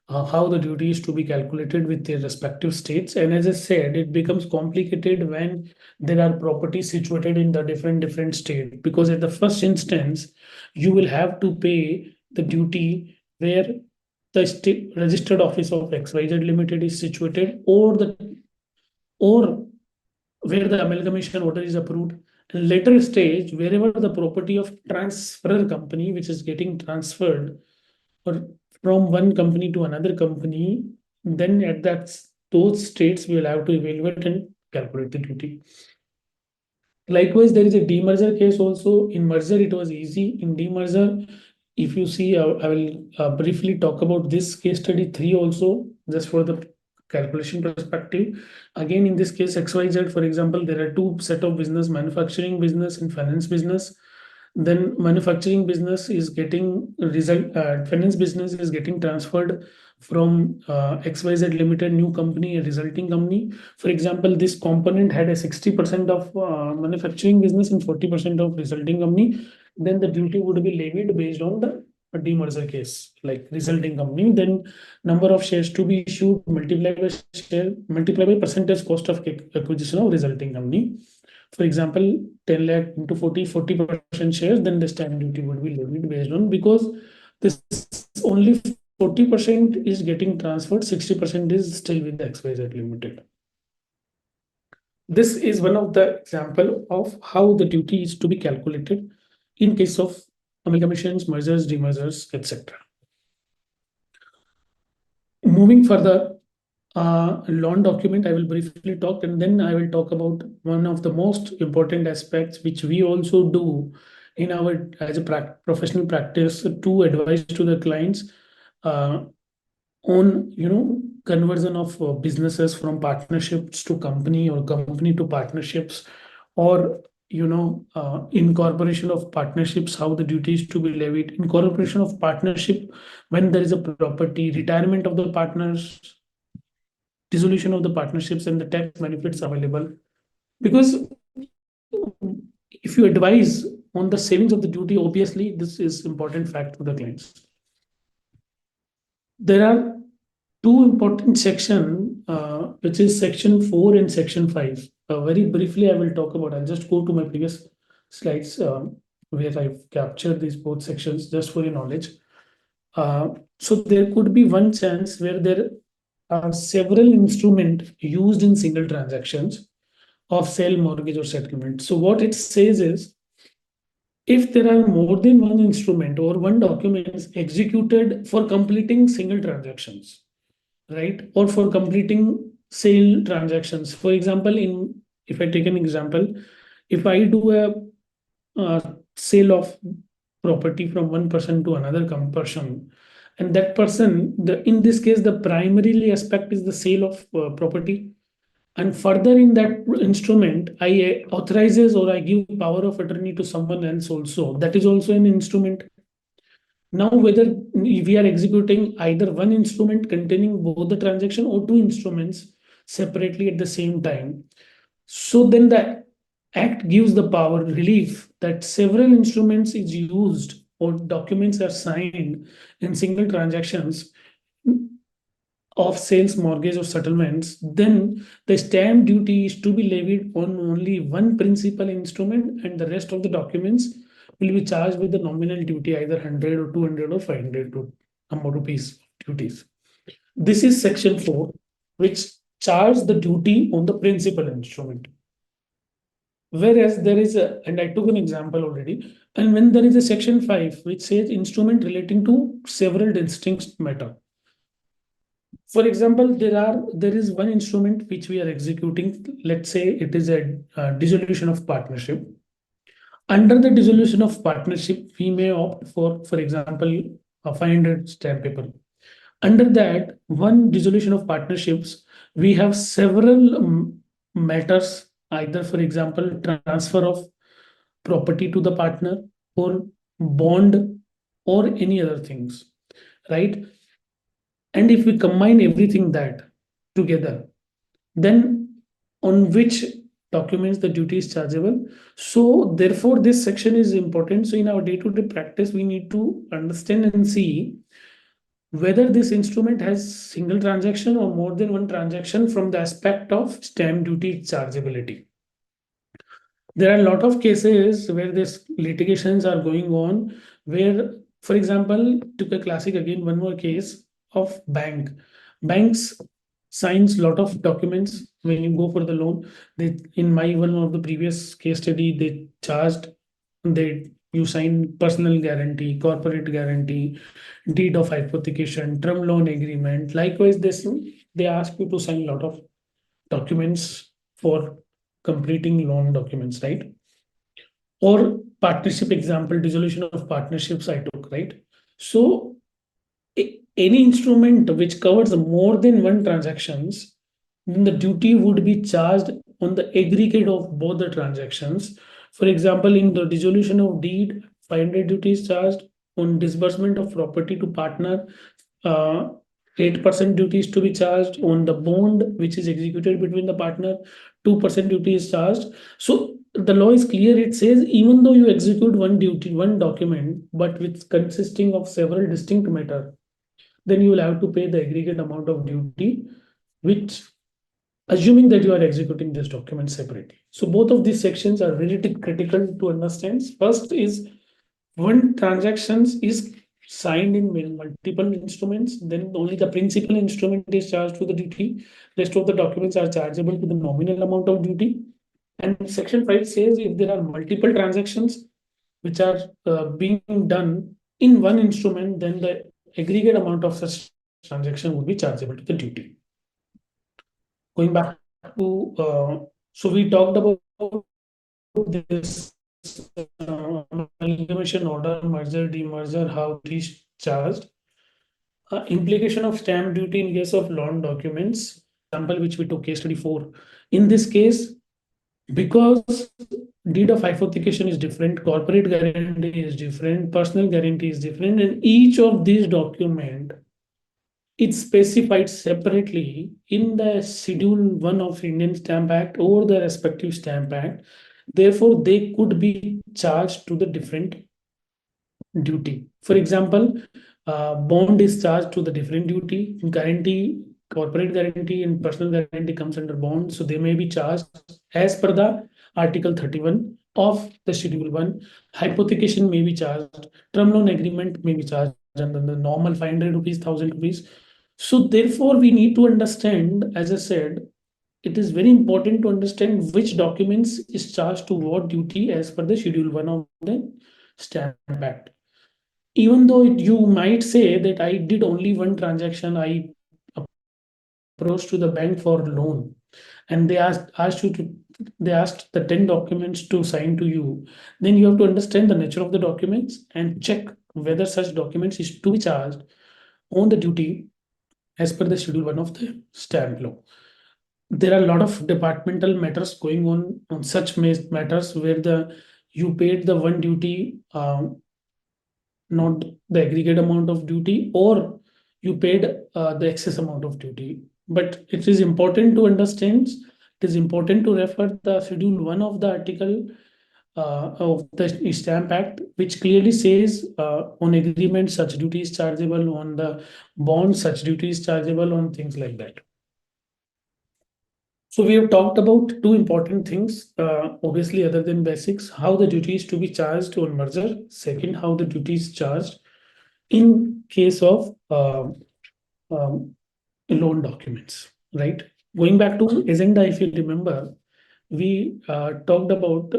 how the duty is to be calculated with their respective states. And as I said, it becomes complicated when there are properties situated in the different state, because at the first instance, you will have to pay the duty where the state registered office of XYZ Limited is situated, or where the amalgamation order is approved. And later stage, wherever the property of transferor company, which is getting transferred or from one company to another company, then at those states we will have to evaluate and calculate the duty. Likewise, there is a demerger case also. In merger, it was easy. In demerger, if you see, I will briefly talk about this case study 3 also, just for the calculation perspective. Again, in this case, XYZ, for example, there are two set of business: manufacturing business and finance business. Then manufacturing business is getting finance business is getting transferred from XYZ Limited new company, a resulting company. For example, this component had a 60% of manufacturing business and 40% of resulting company. Then the duty would be levied based on the demerger case, like resulting company. Then number of shares to be issued multiplied by percentage cost of acquisition of resulting company. For example, 10 lakh into 40% shares, then the stamp duty would be levied based on, because this only 40% is getting transferred, 60% is still with the XYZ Limited. This is one of the example of how the duty is to be calculated in case of amalgamations, mergers, demergers, etc. Moving further, loan document, I will briefly talk, and then I will talk about one of the most important aspects which we also do in our as a professional practice to advise to the clients on conversion of businesses from partnerships to company, or company to partnerships, or incorporation of partnerships, how the duties to be levied, incorporation of partnership when there is a property, retirement of the partners, dissolution of the partnerships, and the tax benefits available. Because if you advise on the savings of the duty, obviously this is important fact for the clients. There are two important section, which is section 4 and section 5. Very briefly, I will talk about. I'll just go to my previous slides where I've captured these both sections just for your knowledge. So there could be one chance where there are several instruments used in single transactions of sale, mortgage, or settlement. So what it says is, if there are more than one instrument or one document is executed for completing single transactions, right, or for completing sale transactions. For example, if I take an example, if I do a sale of property from one person to another person, and that person, in this case, the primarily aspect is the sale of property, and further in that instrument, I authorizes or I give power of attorney to someone else also. That is also an instrument. Now, whether we are executing either one instrument containing both the transaction or two instruments separately at the same time, so then the act gives the power relief that several instruments is used or documents are signed in single transactions of sales, mortgage, or settlements, then the stamp duty is to be levied on only one principal instrument, and the rest of the documents will be charged with the nominal duty, either 100 or 200 or 500 rupees duties. This is section 4, which charge the duty on the principal instrument. Whereas there is a, and I took an example already, and when there is a section 5, which says instrument relating to several distinct matter. For example, there is one instrument which we are executing. Let's say it is a dissolution of partnership. Under the dissolution of partnership, we may opt for example, a 500 stamp paper. Under that one dissolution of partnerships, we have several matters, either for example, transfer of property to the partner, or bond, or any other things, right? And if we combine everything that together, then on which documents the duty is chargeable. So therefore this section is important. So in our day-to-day practice, we need to understand and see whether this instrument has single transaction or more than one transaction from the aspect of stamp duty chargeability. There are a lot of cases where this litigations are going on, where, for example, took a classic again, one more case of banks signs lot of documents when you go for the loan. They, in my one of the previous case study, they charged, they, you sign personal guarantee, corporate guarantee, deed of hypothecation, term loan agreement. Likewise, this they ask you to sign a lot of documents for completing loan documents, right? Or partnership example, dissolution of partnerships I took, right? So any instrument which covers more than one transactions, then the duty would be charged on the aggregate of both the transactions. For example, in the dissolution of deed, 500 duty is charged. On disbursement of property to partner, 8% duty is to be charged. On the bond which is executed between the partner, 2% duty is charged. So the law is clear. It says even though you execute one duty, one document, but with consisting of several distinct matter, then you will have to pay the aggregate amount of duty, which, assuming that you are executing this document separately. So both of these sections are very critical to understand. First is when transactions is signed in multiple instruments, then only the principal instrument is charged to the duty. Rest of the documents are chargeable to the nominal amount of duty. And section 5 says if there are multiple transactions which are being done in one instrument, then the aggregate amount of such transaction would be chargeable to the duty. Going back to, so we talked about this amalgamation order, merger, demerger, how it is charged. Implication of stamp duty in case of loan documents, example which we took case study 4. In this case, because deed of hypothecation is different, corporate guarantee is different, personal guarantee is different, and each of these document it's specified separately in the Schedule 1 of Indian Stamp Act or the respective Stamp Act. Therefore, they could be charged to the different duty. For example, bond is charged to the different duty. Guarantee, corporate guarantee and personal guarantee comes under bond. So they may be charged as per the Article 31 of the Schedule 1. Hypothecation may be charged. Term loan agreement may be charged under the normal 500 rupees, 1000 rupees. So therefore, we need to understand, as I said, it is very important to understand which documents is charged to what duty as per the Schedule 1 of the Stamp Act. Even though you might say that I did only one transaction, I approached to the bank for loan, and they asked the 10 documents to sign to you, then you have to understand the nature of the documents and check whether such documents is to be charged on the duty as per the Schedule 1 of the stamp law. There are a lot of departmental matters going on such matters where the you paid the one duty, not the aggregate amount of duty, or you paid the excess amount of duty. But it is important to understand, it is important to refer the Schedule 1 of the article of the Stamp Act, which clearly says on agreement such duty is chargeable, on the bond such duty is chargeable, on things like that. So we have talked about two important things, obviously other than basics, how the duty is to be charged on merger. Second, how the duty is charged in case of loan documents, right? Going back to agenda, if you remember, we talked about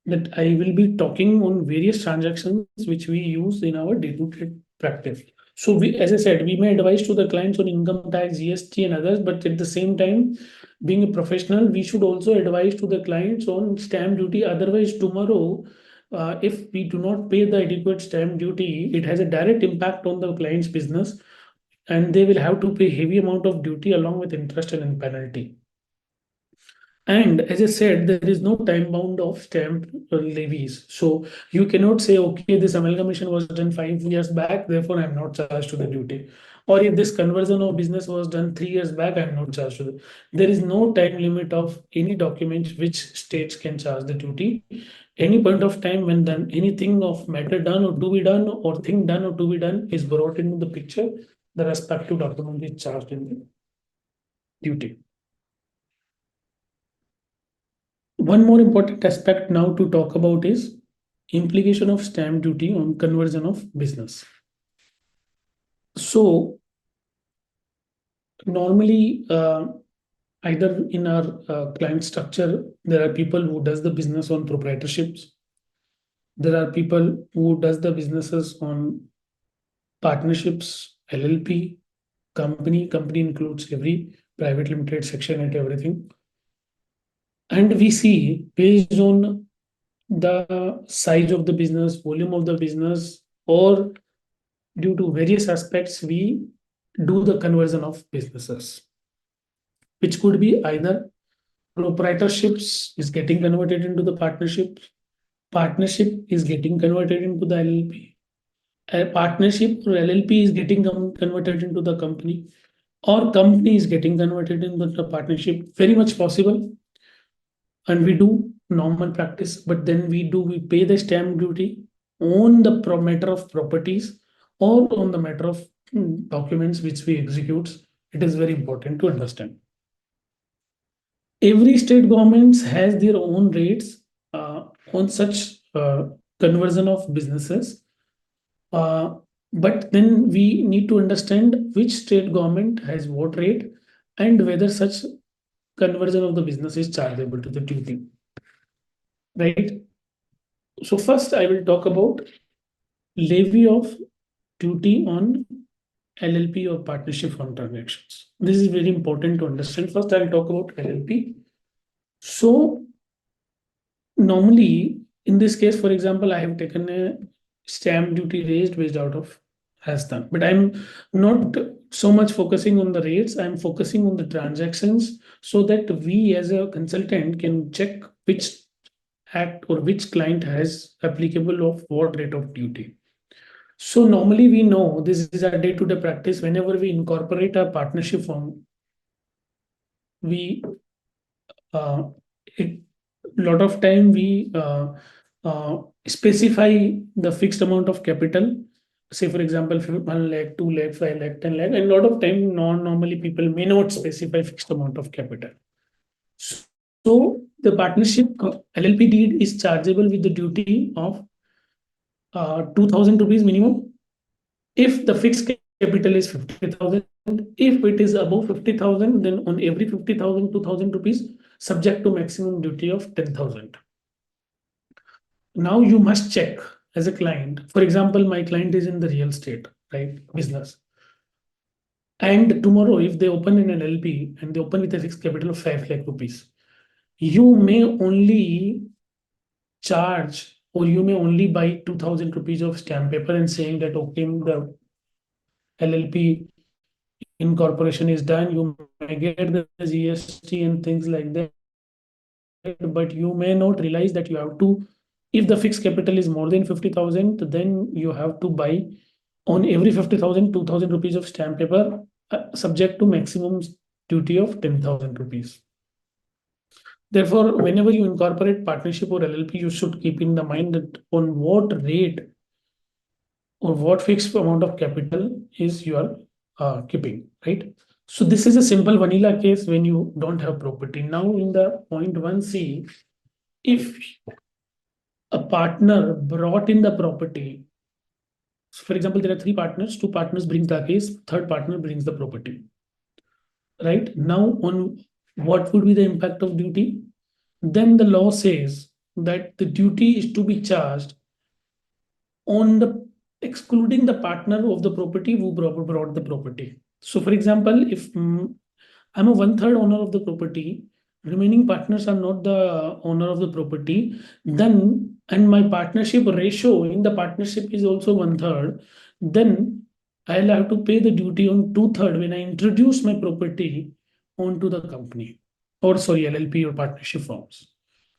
that I will be talking on various transactions which we use in our day-to-day practice. So we, as I said, we may advise to the clients on income tax, GST, and others, but at the same time, being a professional, we should also advise to the clients on stamp duty. Otherwise, tomorrow, if we do not pay the adequate stamp duty, it has a direct impact on the client's business, and they will have to pay heavy amount of duty along with interest and penalty. And as I said, there is no time bound of stamp levies. So you cannot say, okay, this amalgamation was done 5 years back, therefore I'm not charged to the duty. Or if this conversion of business was done 3 years back, I'm not charged to the. There is no time limit of any document which states can charge the duty. Any point of time when done anything of matter done or to be done or thing done or to be done is brought into the picture, the respective document is charged in the duty. One more important aspect now to talk about is implication of stamp duty on conversion of business. So normally, either in our client structure, there are people who does the business on proprietorships. There are people who does the businesses on partnerships, LLP, company. Company includes every private limited section and everything. And we see based on the size of the business, volume of the business, or due to various aspects, we do the conversion of businesses, which could be either proprietorships is getting converted into the partnerships, partnership is getting converted into the LLP, a partnership or LLP is getting converted into the company, or company is getting converted into the partnership. Very much possible, and we do normal practice, but then we pay the stamp duty on the matter of properties or on the matter of documents which we execute. It is very important to understand. Every state governments has their own rates on such conversion of businesses. But then we need to understand which state government has what rate and whether such conversion of the business is chargeable to the duty. Right? So first I will talk about levy of duty on LLP or partnership fund transactions. This is very important to understand. First, I'll talk about LLP. So normally, in this case, for example, I have taken a stamp duty raised based out of Rajasthan, but I'm not so much focusing on the rates. I'm focusing on the transactions so that we as a consultant can check which act or which client has applicable of what rate of duty. So normally we know this is our day-to-day practice. Whenever we incorporate a partnership firm, we a lot of time we specify the fixed amount of capital. Say for example, 1 lakh, 2 lakh, 5 lakh, 10 lakh, and a lot of time non-normally people may not specify fixed amount of capital. So the partnership LLP deed is chargeable with the duty of 2,000 rupees minimum if the fixed capital is 50,000. If it is above 50,000, then on every 50,000, 2,000 rupees, subject to maximum duty of 10,000. Now you must check as a client. For example, my client is in the real estate, right, business. And tomorrow, if they open in an LLP and they open with a fixed capital of 5 lakh rupees, you may only charge or you may only buy 2,000 rupees of stamp paper and saying that, okay, the LLP incorporation is done, you may get the GST and things like that, but you may not realize that you have to, if the fixed capital is more than 50,000, then you have to buy on every 50,000, 2,000 rupees of stamp paper, subject to maximum duty of 10,000 rupees. Therefore, whenever you incorporate partnership or LLP, you should keep in the mind that on what rate or what fixed amount of capital is you are keeping, right? So this is a simple vanilla case when you don't have property. Now in the point 1C, if a partner brought in the property, for example, there are 3 partners, 2 partners brings the case, third partner brings the property. right? Now, on what would be the impact of duty? Then the law says that the duty is to be charged on the excluding the partner of the property who brought the property. So, for example, if I'm a one-third owner of the property, remaining partners are not the owner of the property, then and my partnership ratio in the partnership is also one-third, then I'll have to pay the duty on two-third when I introduce my property onto the company, or sorry, LLP or partnership forms.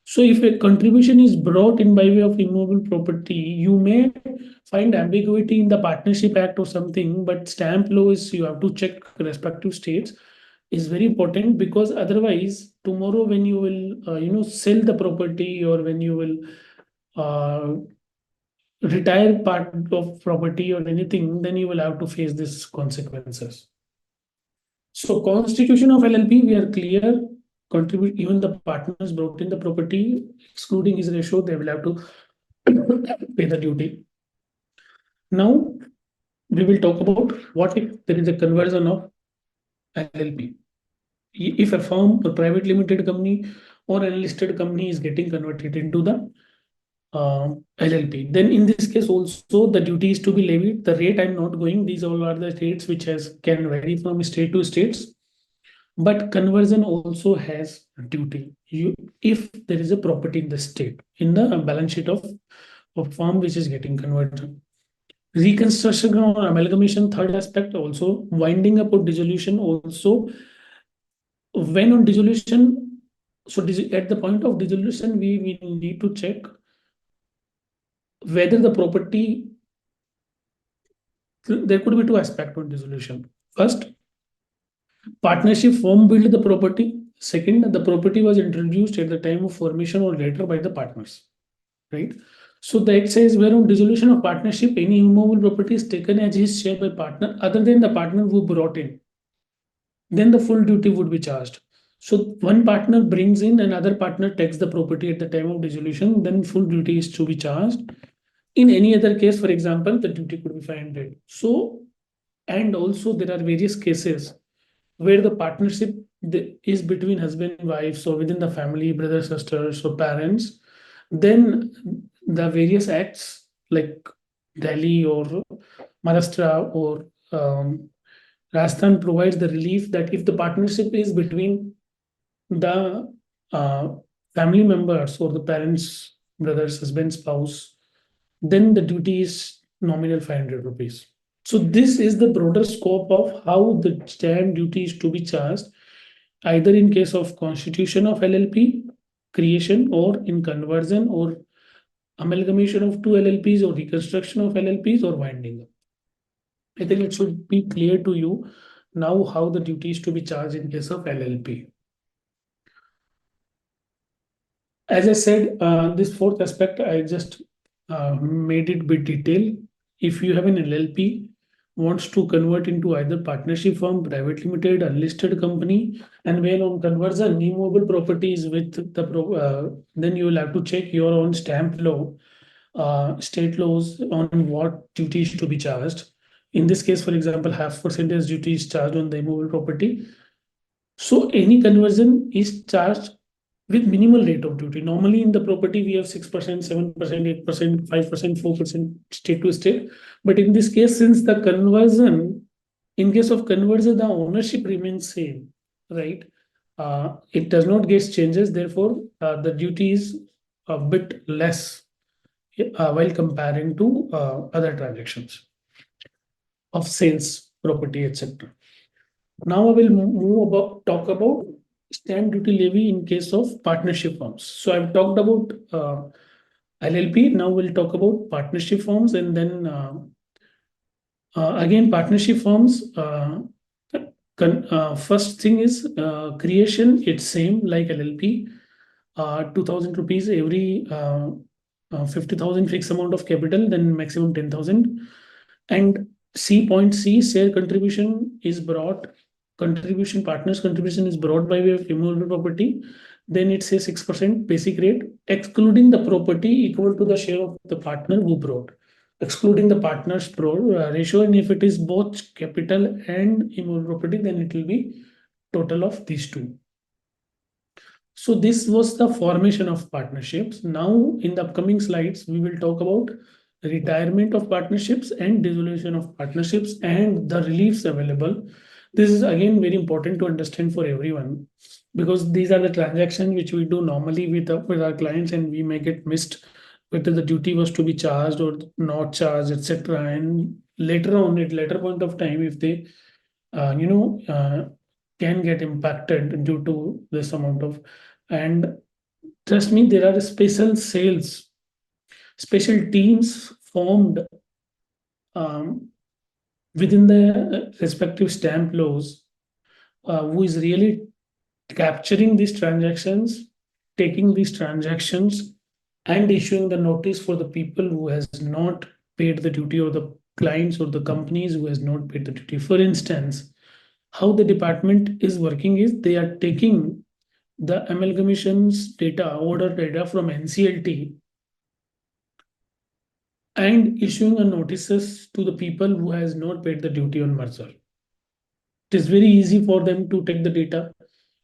So if a contribution is brought in by way of immovable property, you may find ambiguity in the Partnership Act or something, but stamp law is you have to check respective states is very important, because otherwise tomorrow when you will sell the property, or when you will uh, retire part of property or anything, then you will have to face these consequences. So constitution of LLP, we are clear. Contribute even the partners brought in the property, excluding his ratio, they will have to pay the duty. Now we will talk about what if there is a conversion of LLP. If a firm or private limited company or unlisted company is getting converted into the LLP, then in this case also the duty is to be levied. The rate I'm not going; these all are the states which has can vary from state to states. But conversion also has duty. If there is a property in the state, in the balance sheet of firm which is getting converted. Reconstruction or amalgamation, third aspect also, winding up or dissolution also. When on dissolution, so at the point of dissolution, we need to check whether the property, there could be two aspects on dissolution. First, partnership firm built the property. Second, the property was introduced at the time of formation or later by the partners, right? So the Act says where on dissolution of partnership, any immovable property is taken as his share by partner other than the partner who brought in, then the full duty would be charged. So one partner brings in, another partner takes the property at the time of dissolution, then full duty is to be charged. In any other case, for example, the duty could be 500. So, and also there are various cases where the partnership is between husband and wife, so within the family, brothers, sisters, or parents, then the various acts like Delhi or Maharashtra or Rajasthan provides the relief that if the partnership is between the uh, family members or the parents, brothers, husband, spouse, then the duty is nominal 500 rupees. So this is the broader scope of how the stamp duty is to be charged, either in case of constitution of LLP creation, or in conversion or amalgamation of two LLPs, or reconstruction of LLPs, or winding up. I think it should be clear to you now how the duty is to be charged in case of LLP. As I said, this fourth aspect, I just made it bit detailed. If you have an LLP, wants to convert into either partnership firm, private limited, unlisted company, and when on conversion, immovable properties with then you will have to check your own stamp law, state laws on what duty is to be charged. In this case, for example, half percentage duty is charged on the immovable property. So any conversion is charged with minimal rate of duty. Normally in the property, we have 6%, 7%, 8%, 5%, 4% state to state. But in this case, since the conversion, in case of conversion, the ownership remains same, right? It does not get changes. Therefore, the duty is a bit less while comparing to other transactions of sales, property, etc. Now I will talk about stamp duty levy in case of partnership firms. So I've talked about LLP. Now we'll talk about partnership firms, and then again partnership firms. First thing is creation. It's same like LLP. 2,000 rupees every 50,000 fixed amount of capital, then maximum 10,000. And C, share contribution is brought, contribution, partners contribution is brought by way of immovable property. Then it says 6% basic rate, excluding the property equal to the share of the partner who brought, excluding the partner's ratio. And if it is both capital and immovable property, then it will be total of these two. So this was the formation of partnerships. Now in the upcoming slides, we will talk about retirement of partnerships and dissolution of partnerships and the reliefs available. This is again very important to understand for everyone, because these are the transactions which we do normally with our clients, and we may get missed whether the duty was to be charged or not charged, etc. And later on, at later point of time, if they uh, you know uh, can get impacted due to this amount of, and trust me, there are special teams formed um, within the respective stamp laws, who is really capturing these transactions, taking these transactions, and issuing the notice for the people who has not paid the duty, or the clients or the companies who has not paid the duty. For instance, how the department is working is they are taking the amalgamations data, order data from NCLT, and issuing a notices to the people who has not paid the duty on merger. It is very easy for them to take the data,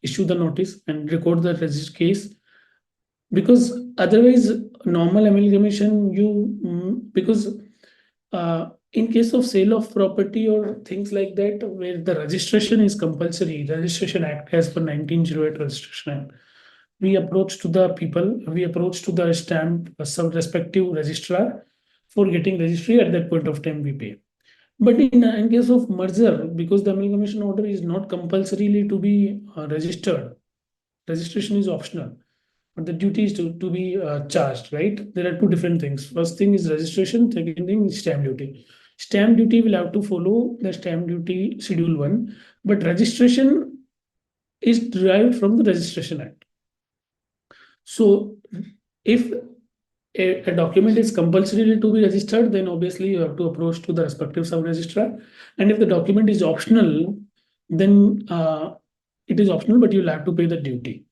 issue the notice, and record the register case, because otherwise normal amalgamation because in case of sale of property or things like that, where the registration is compulsory, registration act as per 1908 registration act, we approach to the stamp some respective registrar for getting registry. At that point of time we pay. But in case of merger, because the amalgamation order is not compulsorily to be registered, registration is optional, but the duty is to be charged, right? There are two different things. First thing is registration, second thing is stamp duty. Stamp duty will have to follow the stamp duty schedule 1, but registration is derived from the registration act. So if a document is compulsory to be registered, then obviously you have to approach to the respective sub registrar. And if the document is optional, then it is optional, but you'll have to pay the duty,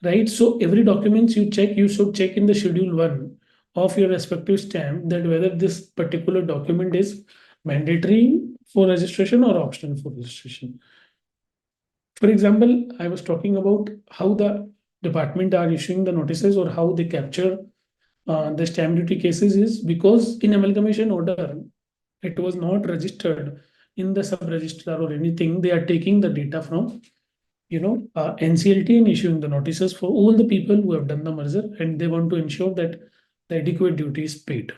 right? So every documents you check, you should check in the schedule 1 of your respective stamp that whether this particular document is mandatory for registration or optional for registration. For example, I was talking about how the department are issuing the notices or how they capture the stamp duty cases, is because in amalgamation order, it was not registered in the sub registrar or anything. They are taking the data from NCLT and issuing the notices for all the people who have done the merger, and they want to ensure that the adequate duty is paid.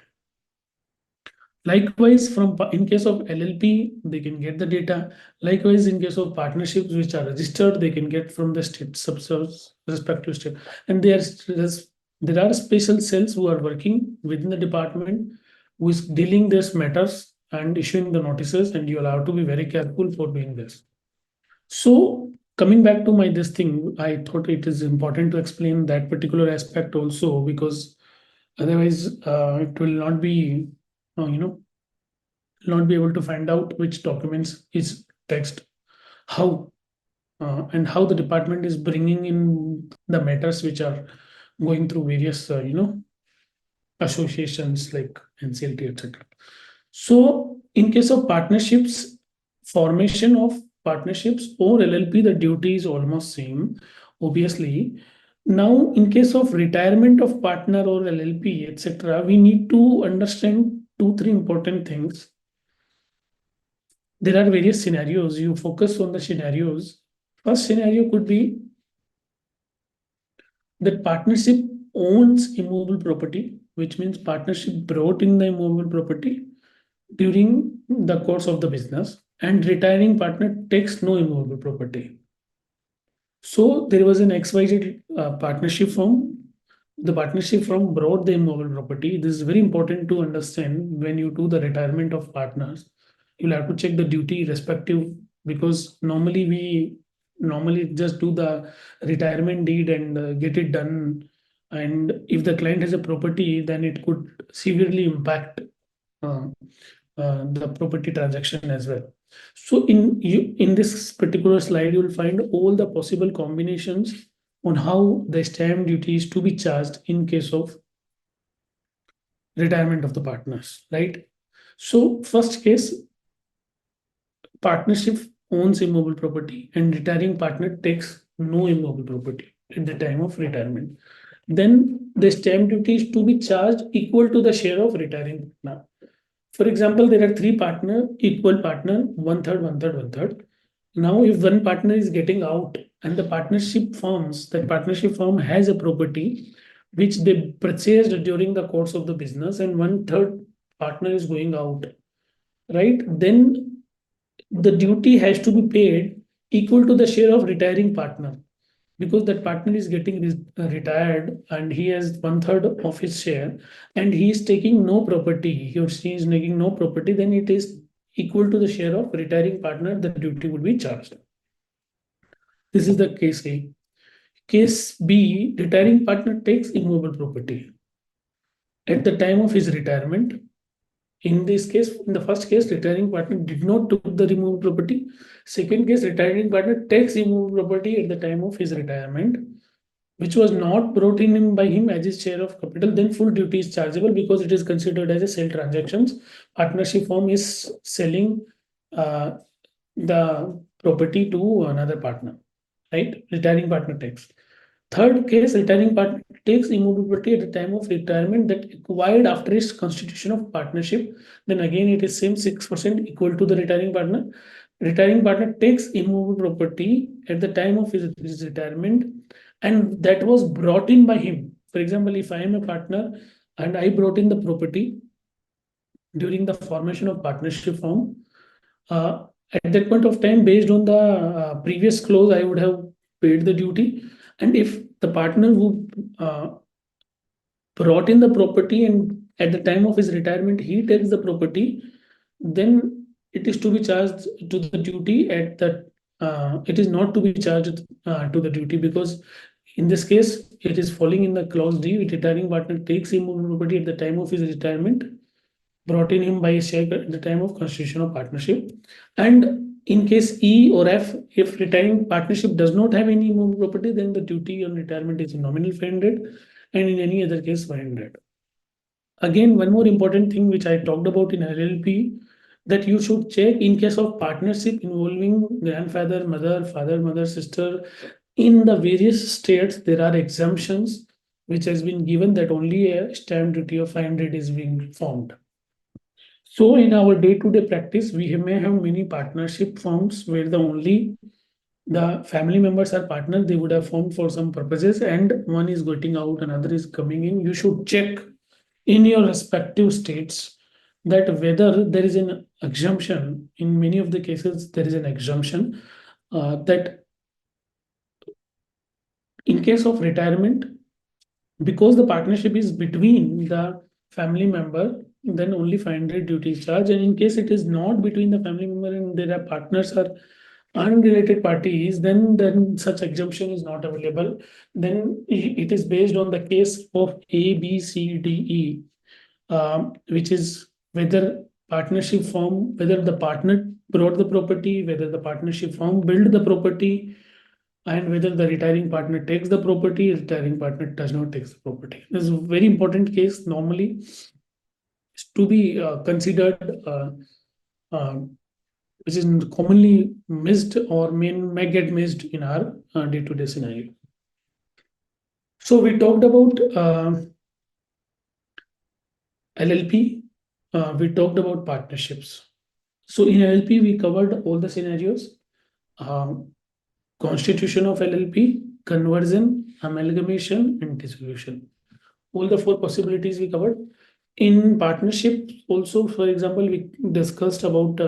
Likewise, in case of LLP, they can get the data. Likewise, in case of partnerships which are registered, they can get from the state respective state. And there are special cells who are working within the department who is dealing these matters and issuing the notices, and you will have to be very careful for doing this. So coming back to this thing, I thought it is important to explain that particular aspect also, because otherwise it will not be not be able to find out which documents is text, how and how the department is bringing in the matters which are going through various associations like NCLT, etc. So in case of partnerships, formation of partnerships or LLP, the duty is almost same, obviously. Now, in case of retirement of partner or LLP, etc., we need to understand two, three important things. There are various scenarios. You focus on the scenarios. First scenario could be that partnership owns immovable property, which means partnership brought in the immovable property during the course of the business, and retiring partner takes no immovable property. So there was an XYZ partnership firm. The partnership firm brought the immovable property. This is very important to understand when you do the retirement of partners. You'll have to check the duty respective, because normally we just do the retirement deed and get it done. And if the client has a property, then it could severely impact uh, the property transaction as well. So in this particular slide, you will find all the possible combinations on how the stamp duty is to be charged in case of retirement of the partners, right? So first case, partnership owns immobile property and retiring partner takes no immobile property at the time of retirement, then the stamp duty is to be charged equal to the share of retiring partner. For example, there are three partner, equal partner, one third, one third, one third. Now, if one partner is getting out and the partnership forms, that partnership firm has a property which they purchased during the course of the business, and one third partner is going out, right? Then the duty has to be paid equal to the share of retiring partner, because that partner is getting retired and he has one third of his share and he is taking no property, he or she is taking no property, then it is equal to the share of retiring partner, the duty would be charged. This is the case A. Case B, retiring partner takes immobile property at the time of his retirement. In this case, in the first case, retiring partner did not took the removed property. Second case, retiring partner takes removed property at the time of his retirement, which was not brought in by him as his share of capital. Then full duty is chargeable because it is considered as a sale transactions. Partnership firm is selling the property to another partner, right? Retiring partner takes. Third case, retiring partner takes immobile property at the time of retirement that acquired after its constitution of partnership. Then again, it is same 6% equal to the retiring partner. Retiring partner takes immobile property at the time of his retirement, and that was brought in by him. For example, if I am a partner and I brought in the property during the formation of partnership firm, uh, at that point of time, based on the previous clause, I would have paid the duty. And if the partner who brought in the property and at the time of his retirement he takes the property, then it is to be charged to the duty at that. It is not to be charged to the duty, because in this case it is falling in the clause D. Retiring partner takes immobile property at the time of his retirement brought in him by a share at the time of constitution of partnership. And in case E or F, if retiring partnership does not have any immobile property, then the duty on retirement is nominal 500, and in any other case 500. Again, one more important thing which I talked about in LLP, that you should check in case of partnership involving grandfather, mother, father, mother, sister. In the various states, there are exemptions which has been given that only a stamp duty of 500 is being formed. So in our day-to-day practice, we may have many partnership firms where the family members are partners. They would have formed for some purposes, and one is getting out, another is coming in. You should check in your respective states that whether there is an exemption. In many of the cases, there is an exemption that in case of retirement, because the partnership is between the family member, then only 500 duty is charged. And in case it is not between the family member and there are partners or unrelated parties, then such exemption is not available. Then it is based on the case of A, B, C, D, E, which is whether partnership firm, whether the partner brought the property, whether the partnership firm built the property, and whether the retiring partner takes the property, retiring partner does not take the property. This is a very important case. Normally, is to be considered, uh, which is commonly missed or may get missed in our day-to-day scenario. So we talked about LLP. We talked about partnerships. So in LLP, we covered all the scenarios. Constitution of LLP, conversion, amalgamation, and dissolution. All the four possibilities we covered. In partnership, also, for example, we discussed about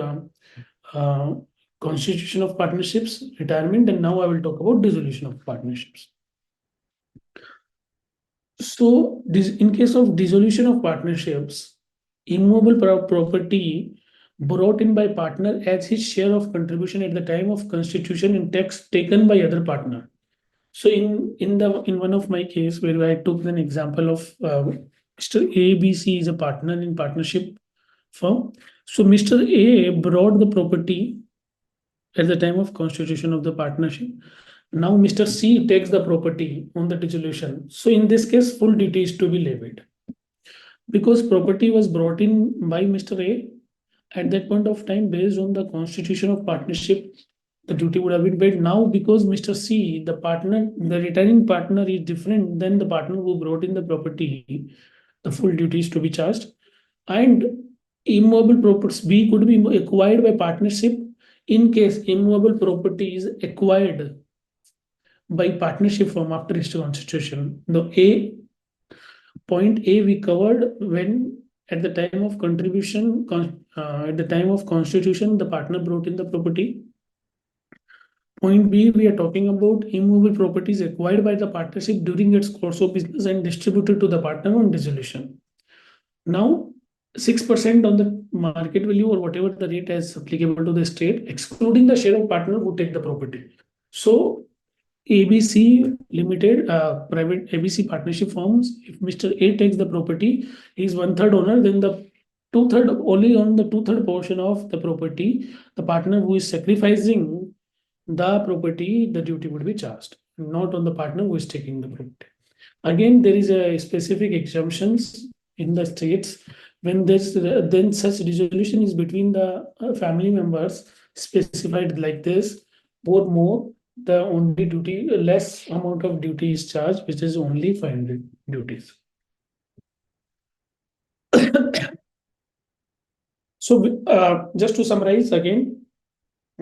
constitution of partnerships, retirement, and now I will talk about dissolution of partnerships. So, in case of dissolution of partnerships, immovable property brought in by partner as his share of contribution at the time of constitution and tax taken by other partner. So in one of my case where I took an example of Mr. ABC is a partner in partnership firm. So Mr. A brought the property at the time of constitution of the partnership. Now Mr. C takes the property on the dissolution. So in this case, full duty is to be levied because property was brought in by Mr. A at that point of time, based on the constitution of partnership, the duty would have been paid. Now, because Mr. C, the partner, the retiring partner is different than the partner who brought in the property, the full duty is to be charged. And immovable properties B could be acquired by partnership in case immovable property is acquired by partnership firm after its constitution. The point A we covered when at the time of contribution, at the time of constitution, the partner brought in the property. Point B, we are talking about immovable properties acquired by the partnership during its course of business and distributed to the partner on dissolution. Now, 6% on the market value or whatever the rate is applicable to the state, excluding the share of partner who take the property. So, ABC Limited, private ABC partnership firms, if Mr. A takes the property, he is 1/3 owner, then the 2/3 only on the 2/3 portion of the property, the partner who is sacrificing the property, the duty would be charged, not on the partner who is taking the property. Again, there is a specific exemptions in the states when this then such resolution is between the family members specified like this, or more, the only duty, less amount of duty is charged, which is only 500 duties. So, just to summarize again,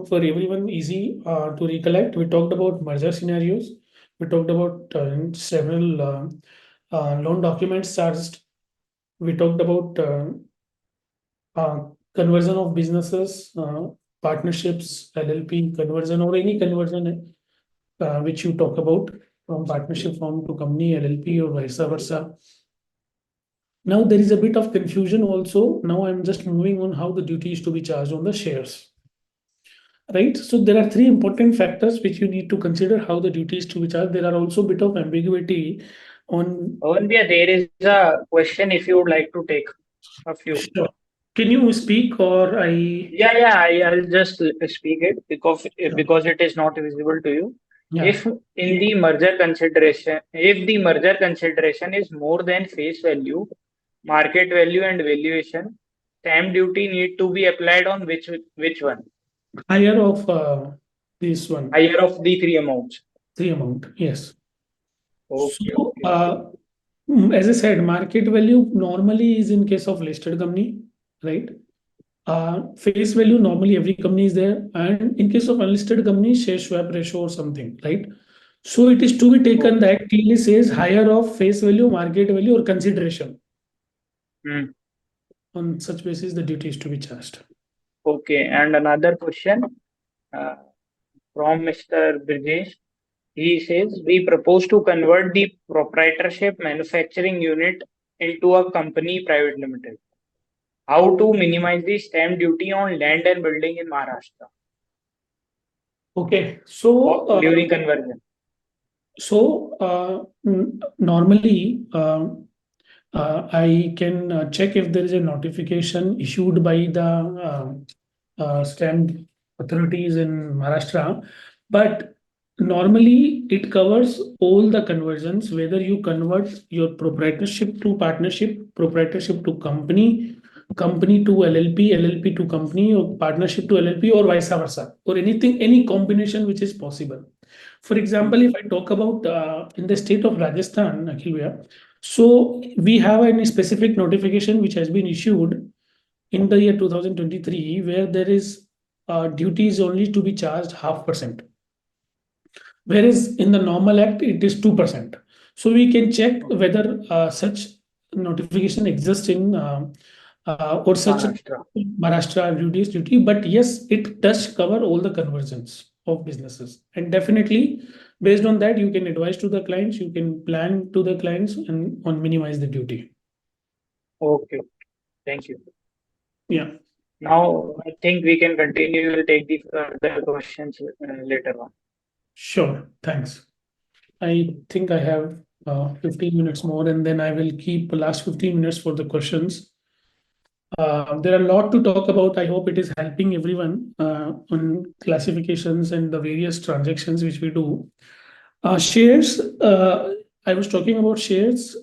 for everyone easy to recollect, we talked about merger scenarios. We talked about several loan documents charged. We talked about conversion of businesses, partnerships, LLP conversion, or any conversion which you talk about from partnership form to company, LLP, or vice versa. Now there is a bit of confusion also. Now I'm just moving on how the duty is to be charged on the shares. Right, so there are three important factors which you need to consider how the duty is to be charged. There are also a bit of ambiguity on. Olivia, there is a question if you would like to take a few. Sure. Can you speak or I? Yeah, I'll just speak it because Sure. because it is not visible to you. Yeah. If in the merger consideration, if the merger consideration is more than face value, market value, and valuation, stamp duty need to be applied on which one? Higher of this one. Higher of the three amounts. Three amount, yes. Okay, So, okay. as I said, market value normally is in case of listed company, right? Face value normally every company is there, and in case of unlisted company, share swap ratio or something, right? So it is to be taken Okay. that clearly says higher of face value, market value, or consideration. Hmm. On such basis, the duty is to be charged. Okay, and another question uh, from Mr. Brijesh. He says, we propose to convert the proprietorship manufacturing unit into a company private limited. How to minimize the stamp duty on land and building in Maharashtra Okay, so during conversion? Normally, I can check if there is a notification issued by the stamp authorities in Maharashtra, but normally it covers all the conversions, whether you convert your proprietorship to partnership, proprietorship to company, company to LLP, LLP to company, or partnership to LLP, or vice versa, or anything, any combination which is possible. For example, if I talk about in the state of Rajasthan, Akhil, so we have a specific notification which has been issued in the year 2023, where there is duties only to be charged 0.5%, whereas in the normal act it is 2%. So we can check whether such notification exists in or such Maharashtra. Maharashtra duty, but yes, it does cover all the conversions of businesses, and definitely based on that you can advise to the clients, you can plan to the clients and on minimize the duty. Okay, thank you. Yeah. Now I think we can continue. We'll take the further questions later on. Sure, thanks. I think I have 15 minutes more, and then I will keep the last 15 minutes for the questions. There are a lot to talk about. I hope it is helping everyone on classifications and the various transactions which we do. Shares, I was talking about shares.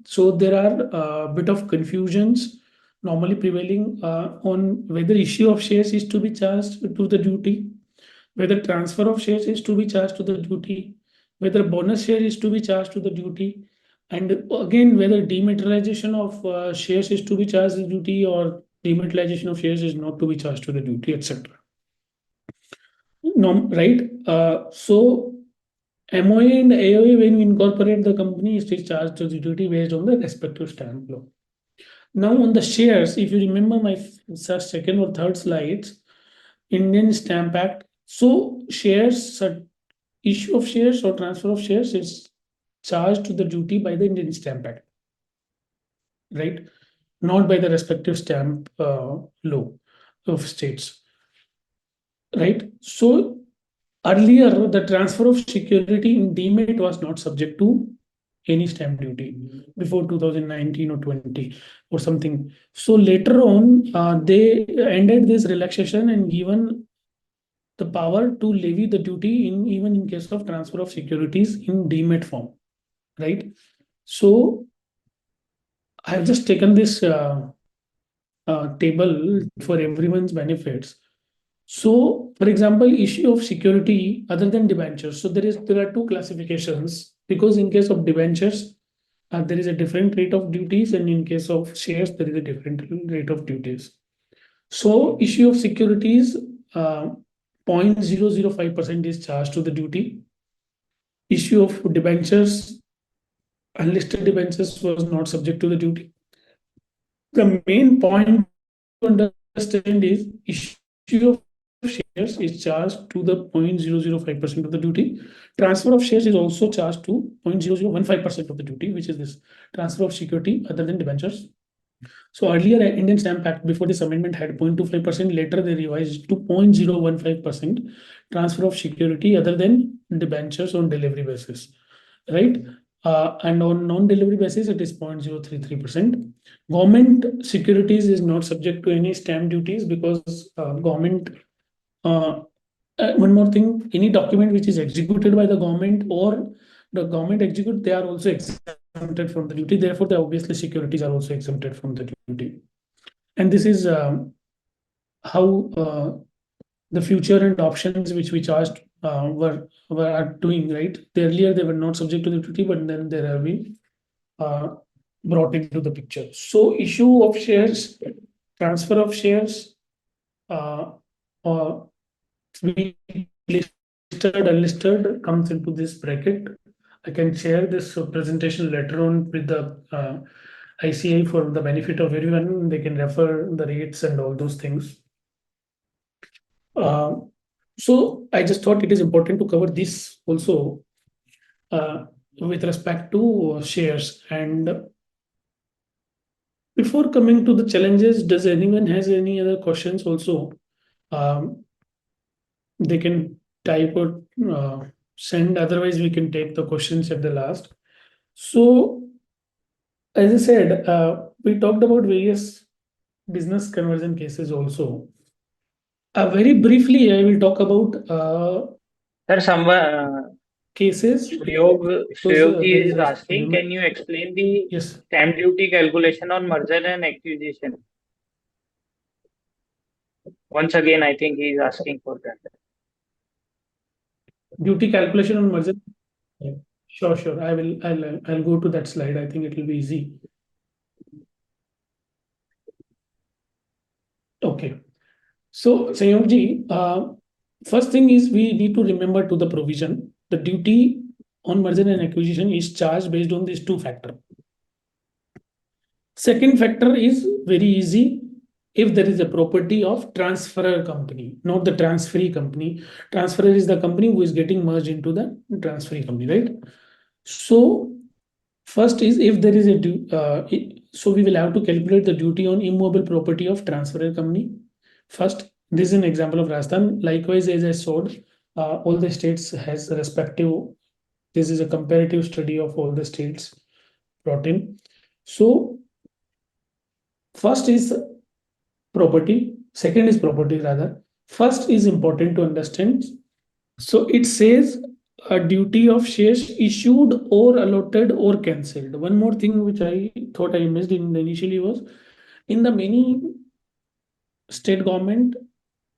So there are a bit of confusions normally prevailing on whether issue of shares is to be charged to the duty, whether transfer of shares is to be charged to the duty, whether bonus share is to be charged to the duty, and again whether dematerialization of shares is to be charged to the duty or dematerialization of shares is not to be charged to the duty, etc. No, right? So MOA and AOA, when we incorporate the company, is charged to the duty based on the respective stamp law. Now on the shares, if you remember my second or third slides, Indian Stamp Act. So shares, issue of shares or transfer of shares is charged to the duty by the Indian Stamp Act, right? Not by the respective stamp law of states, right? So earlier, the transfer of security in demat was not subject to any stamp duty before 2019 or 20 or something. So later on, they ended this relaxation and given the power to levy the duty in even in case of transfer of securities in demat form, right? So I have just taken this table for everyone's benefits. So, for example, issue of security other than debentures. So there are two classifications because in case of debentures, there is a different rate of duties, and in case of shares, there is a different rate of duties. So, issue of securities, 0.005% is charged to the duty. Issue of debentures, unlisted debentures was not subject to the duty. The main point to understand is issue of shares is charged to the 0.005% of the duty. Transfer of shares is also charged to 0.0015% of the duty, which is this transfer of security other than debentures. So earlier, Indian Stamp Act before this amendment had 0.25%. Later, they revised to 0.015% transfer of security other than debentures on delivery basis, right? And on non-delivery basis, it is 0.033%. Government securities is not subject to any stamp duties because government. One more thing, any document which is executed by the government or the government execute, they are also exempted from the duty. Therefore, the obviously securities are also exempted from the duty. And this is how the future and options which we charged were doing, right? Earlier they were not subject to the duty, but then they have been uh, brought into the picture. So issue of shares, transfer of shares, uh, we listed, unlisted comes into this bracket. I can share this presentation later on with the ICI for the benefit of everyone. They can refer the rates and all those things. So I just thought it is important to cover this also with respect to shares. And before coming to the challenges, does anyone has any other questions also? They can type or send. Otherwise, we can take the questions at the last. So, as I said, we talked about various business conversion cases also. Very briefly, I will talk about Sir, someone, cases because there Suyogji is is a asking, can you explain the yes stamp duty calculation on merger and acquisition? Once again, I think he is asking for that. duty calculation on merger. Yeah. Sure, sure. I'll go to that slide. I think it will be easy. Okay. So, Sayogji, first thing is we need to remember to the provision. The duty on merger and acquisition is charged based on these two factors. Second factor is very easy. If there is a property of transferor company, not the transferee company. Transferor is the company who is getting merged into the transferee company, right? So first is if there is a so we will have to calculate the duty on immovable property of transferor company. First, this is an example of Rajasthan. Likewise, as I showed, all the states has respective. This is a comparative study of all the states brought in. So first is property. Second is property rather. First is important to understand. So it says a duty of shares issued or allotted or cancelled. One more thing which I thought I missed in the initially was in the many state government,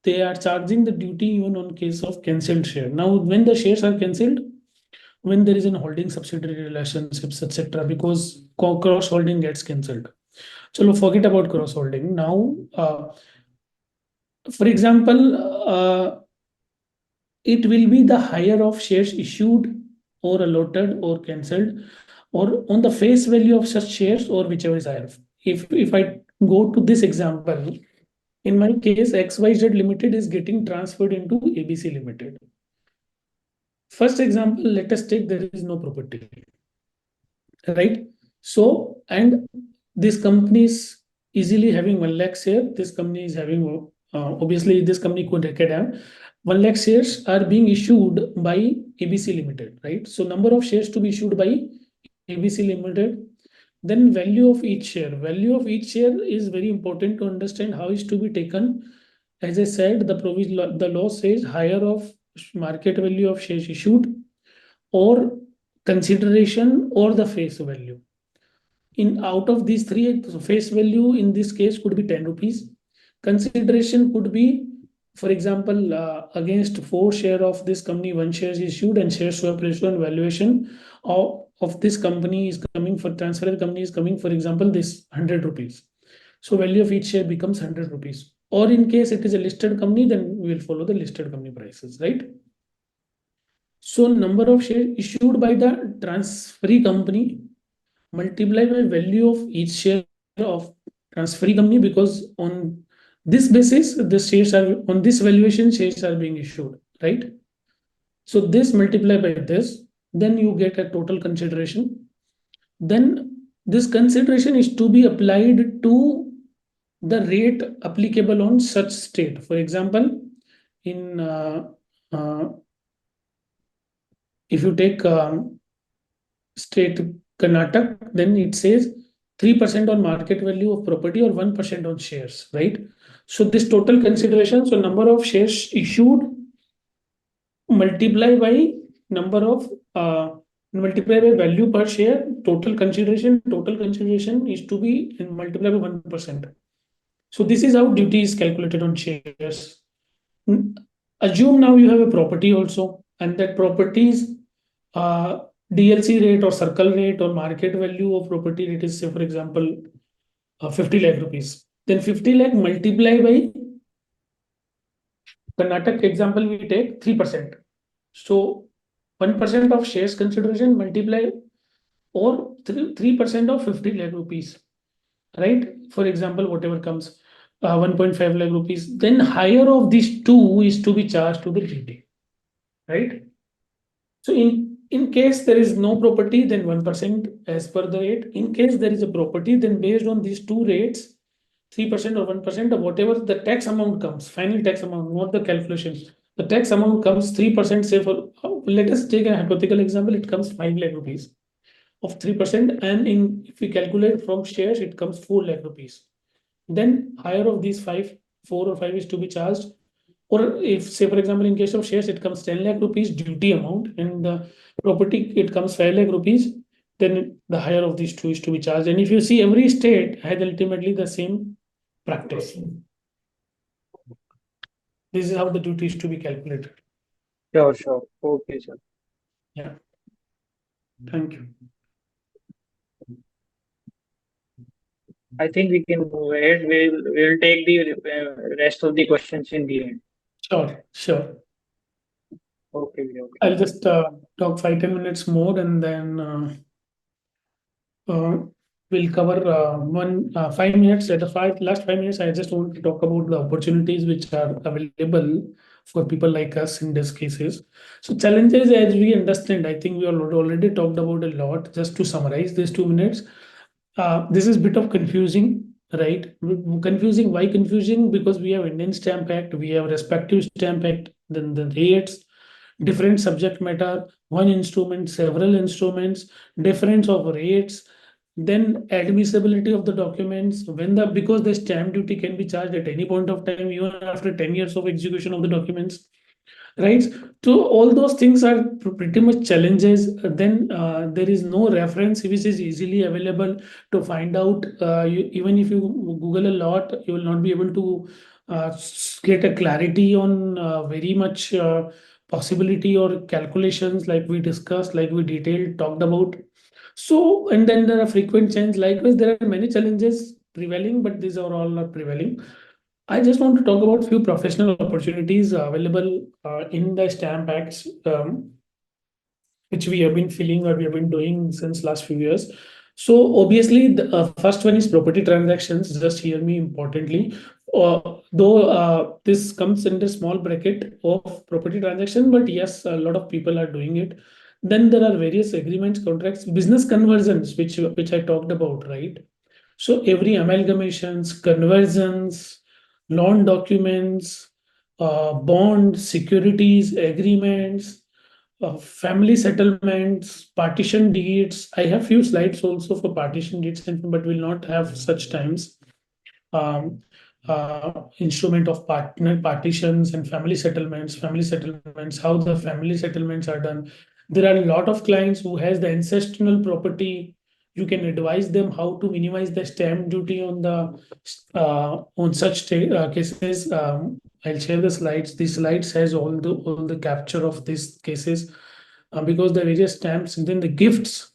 they are charging the duty even on case of cancelled share. Now, when the shares are cancelled, when there is an holding subsidiary relationships, etc., because cross holding gets cancelled. So forget about cross holding. Now, for example, it will be the higher of shares issued or allotted or cancelled, or on the face value of such shares, or whichever is higher. If I go to this example, in my case, XYZ Limited is getting transferred into ABC Limited. First example, let us take there is no property, right? So, and this company is easily having 1 lakh share. This company is having, obviously, this company could have 1 lakh shares are being issued by ABC Limited, right? So, number of shares to be issued by ABC Limited. Then value of each share. Value of each share is very important to understand how is to be taken. As I said, the law says higher of market value of shares issued, or consideration, or the face value. In out of these three, face value in this case could be 10 rupees. Consideration could be, for example, against 4 share of this company, 1 share is issued, and share swap ratio and valuation of this company is coming for transfer. Company is coming, for example, this 100 rupees. So value of each share becomes 100 rupees. Or in case it is a listed company, then we will follow the listed company prices, right? So number of shares issued by the transferee company multiply by value of each share of transferee company, because on this basis the shares are on this valuation, shares are being issued, right? So this multiply by this, then you get a total consideration. Then this consideration is to be applied to the rate applicable on such state. For example, in uh, if you take state Karnataka, then it says 3% on market value of property, or 1% on shares, right? So this total consideration, so number of shares issued multiply by number of multiply by value per share, total consideration is to be multiplied by 1%. So this is how duty is calculated on shares. Assume now you have a property also, and that property's DLC rate or circle rate or market value of property rate is, say, for example, 50 lakh rupees. Then 50 lakh multiply by Karnataka example, we take 3%. So 1% of shares consideration multiply, or 3% of 50 lakh rupees, right? For example, whatever comes 1.5 lakh rupees. Then higher of these two is to be charged to the GT, right? So in case there is no property, then 1% as per the rate. In case there is a property, then based on these two rates, 3% or 1% of whatever the tax amount comes, final tax amount, not the calculation. The tax amount comes 3%, say for, let us take a hypothetical example, it comes 5 lakh rupees of 3%, and if we calculate from shares, it comes 4 lakh rupees. Then higher of these 4 or 5 is to be charged. Or if, say, for example, in case of shares, it comes 10 lakh rupees duty amount, and the property, it comes 5 lakh rupees, then the higher of these two is to be charged. And if you see, every state has ultimately the same practice. This is how the duty is to be calculated. Sure. Okay, sir. Yeah. Thank you. I think we can move ahead. We'll take the rest of the questions in the end. Sure. Okay. I'll just talk 5-10 minutes more, and then we'll cover 5 minutes. At the last 5 minutes, I just want to talk about the opportunities which are available for people like us in these cases. So challenges, as we understand, I think we already talked about a lot. Just to summarize these 2 minutes, this is a bit of confusing, right? Confusing. Why confusing? Because we have Indian Stamp Act, we have respective Stamp Act, then the rates, different subject matter, one instrument, several instruments, difference of rates, then admissibility of the documents, because the stamp duty can be charged at any point of time, even after 10 years of execution of the documents. right? So all those things are pretty much challenges. Then there is no reference which is easily available to find out. Even if you Google a lot, you will not be able to get a clarity on very much possibility or calculations like we discussed, like we detailed talked about. So, and then there are frequent change. Likewise, there are many challenges prevailing, but these are all not prevailing. I just want to talk about few professional opportunities available in the stamp acts, which we have been filling or we have been doing since last few years. So obviously, the first one is property transactions. Just hear me importantly. Though this comes in the small bracket of property transaction, but yes, a lot of people are doing it. Then there are various agreements, contracts, business conversions, which I talked about, right? So every amalgamations, conversions, loan documents, bond, securities, agreements, family settlements, partition deeds. I have few slides also for partition deeds, but will not have such times. Um, Instrument of partner partitions and family settlements, how the family settlements are done. There are a lot of clients who has the ancestral property. You can advise them how to minimize the stamp duty on the on such cases. I'll share the slides. These slides has all the capture of these cases, because the various stamps and then the gifts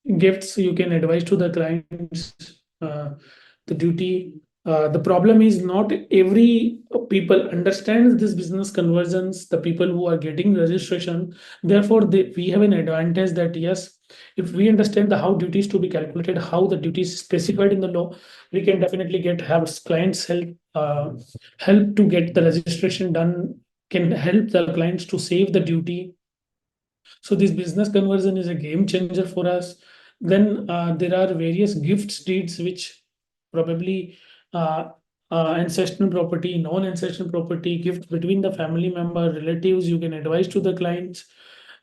you can advise to the clients the duty. The problem is not every people understands this business conversions, the people who are getting registration. Therefore we have an advantage that yes, if we understand the how duties to be calculated, how the duties specified in the law, we can definitely get have clients help to get the registration done, can help the clients to save the duty. So this business conversion is a game changer for us. Then there are various gifts deeds which probably uh, ancestral property, non-ancestral property, gift between the family member, relatives. You can advise to the clients.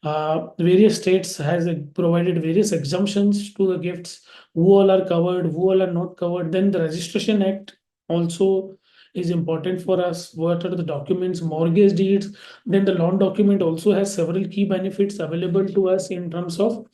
Various states has provided various exemptions to the gifts. Who all are covered, who all are not covered. Then the Registration Act also is important for us. What are the documents, mortgage deeds, then the loan document also has several key benefits available to us in terms of,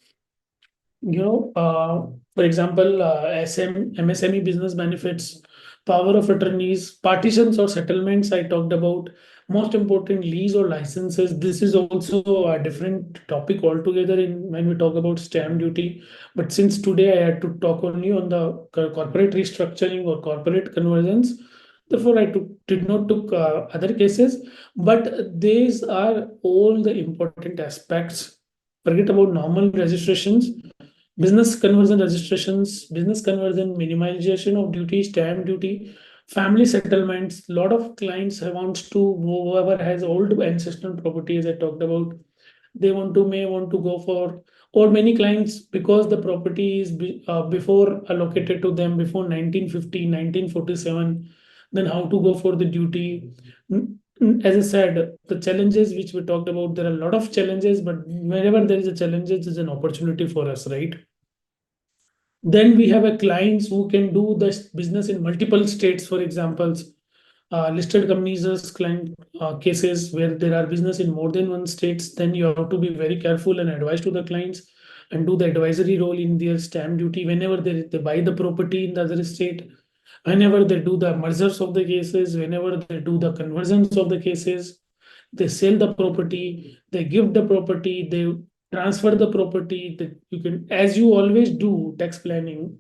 for example, MSME business benefits, power of attorneys, partitions or settlements I talked about. Most important, lease or licenses. This is also a different topic altogether in when we talk about stamp duty. But since today I had to talk only on the corporate restructuring or corporate conversions, therefore I did not took other cases. But these are all the important aspects. Forget about normal registrations, business conversion registrations, business conversion, minimization of duty, stamp duty, family settlements. Lot of clients wants to, whoever has old ancestral property, as I talked about, they may want to go for, or many clients, because the property is before allocated to them before 1950, 1947, then how to go for the duty. As I said, the challenges which we talked about, there are a lot of challenges, but whenever there is a challenge, there's an opportunity for us, right? Then we have a clients who can do this business in multiple states. For example, listed companies as client cases where there are business in more than one states. Then you have to be very careful and advise to the clients and do the advisory role in their stamp duty whenever they buy the property in the other state, whenever they do the mergers of the cases, whenever they do the conversions of the cases, they sell the property, they give the property, they transfer the property. That you can, as you always do tax planning.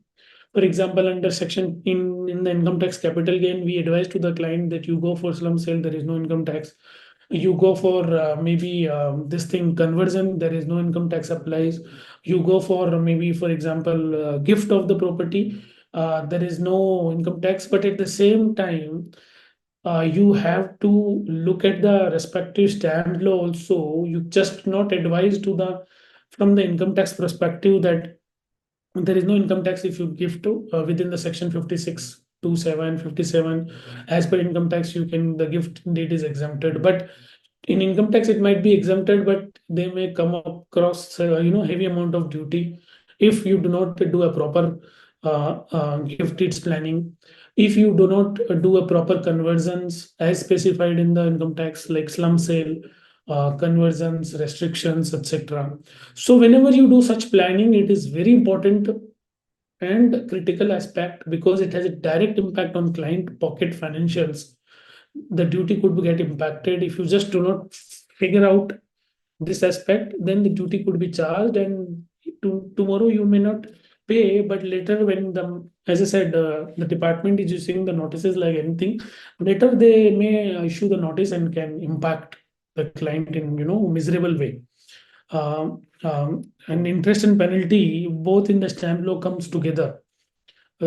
For example, under section in the income tax capital gain, we advise to the client that you go for slum sale, there is no income tax. You go for maybe this thing conversion, there is no income tax applies. You go for maybe, for example, gift of the property, there is no income tax. But at the same time, you have to look at the respective stamp law also. You just not advise to the from the income tax perspective that there is no income tax if you give to within the section 56 to 757. As per income tax, you can, the gift date is exempted. But in income tax it might be exempted, but they may come across heavy amount of duty if you do not do a proper gift deeds planning, if you do not do a proper conversions as specified in the income tax, like slum sale, conversions, restrictions, etc. So whenever you do such planning, it is very important and critical aspect because it has a direct impact on client pocket financials. The duty could get impacted if you just do not figure out this aspect, then the duty could be charged, and tomorrow you may not pay, but later when the, as I said, the department is issuing the notices like anything, later they may issue the notice and can impact the client in miserable way. And interest and penalty both in the stamp law comes together.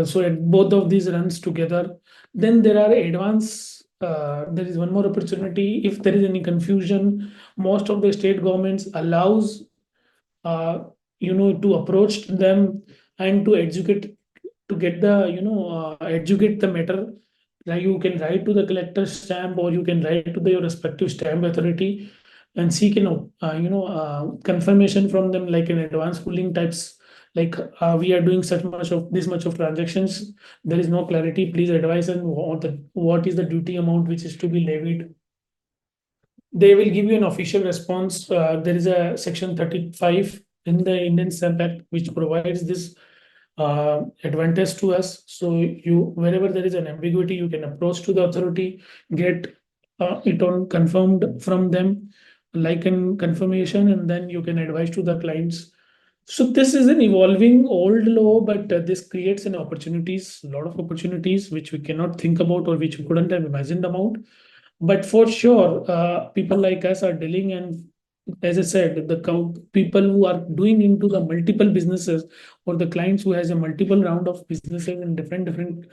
So both of these runs together. Then there are advance. There is one more opportunity. If there is any confusion, most of the state governments allows uh, to approach them and to educate, to get the educate the matter. Now you can write to the collector stamp, or you can write to your respective stamp authority and seek confirmation from them, like an advance pooling types, like we are doing such much of this much of transactions, there is no clarity, please advise, and what is the duty amount which is to be levied. They will give you an official response. There is a section 35 in the Indian Stamp Act which provides this advantage to us. So you, wherever there is an ambiguity, you can approach to the authority, get it on confirmed from them, like an confirmation, and then you can advise to the clients. So this is an evolving old law, but this creates an opportunities, a lot of opportunities which we cannot think about or which we couldn't have imagined about. But for sure, people like us are dealing, and as I said, the people who are doing into the multiple businesses, or the clients who has a multiple round of businesses in different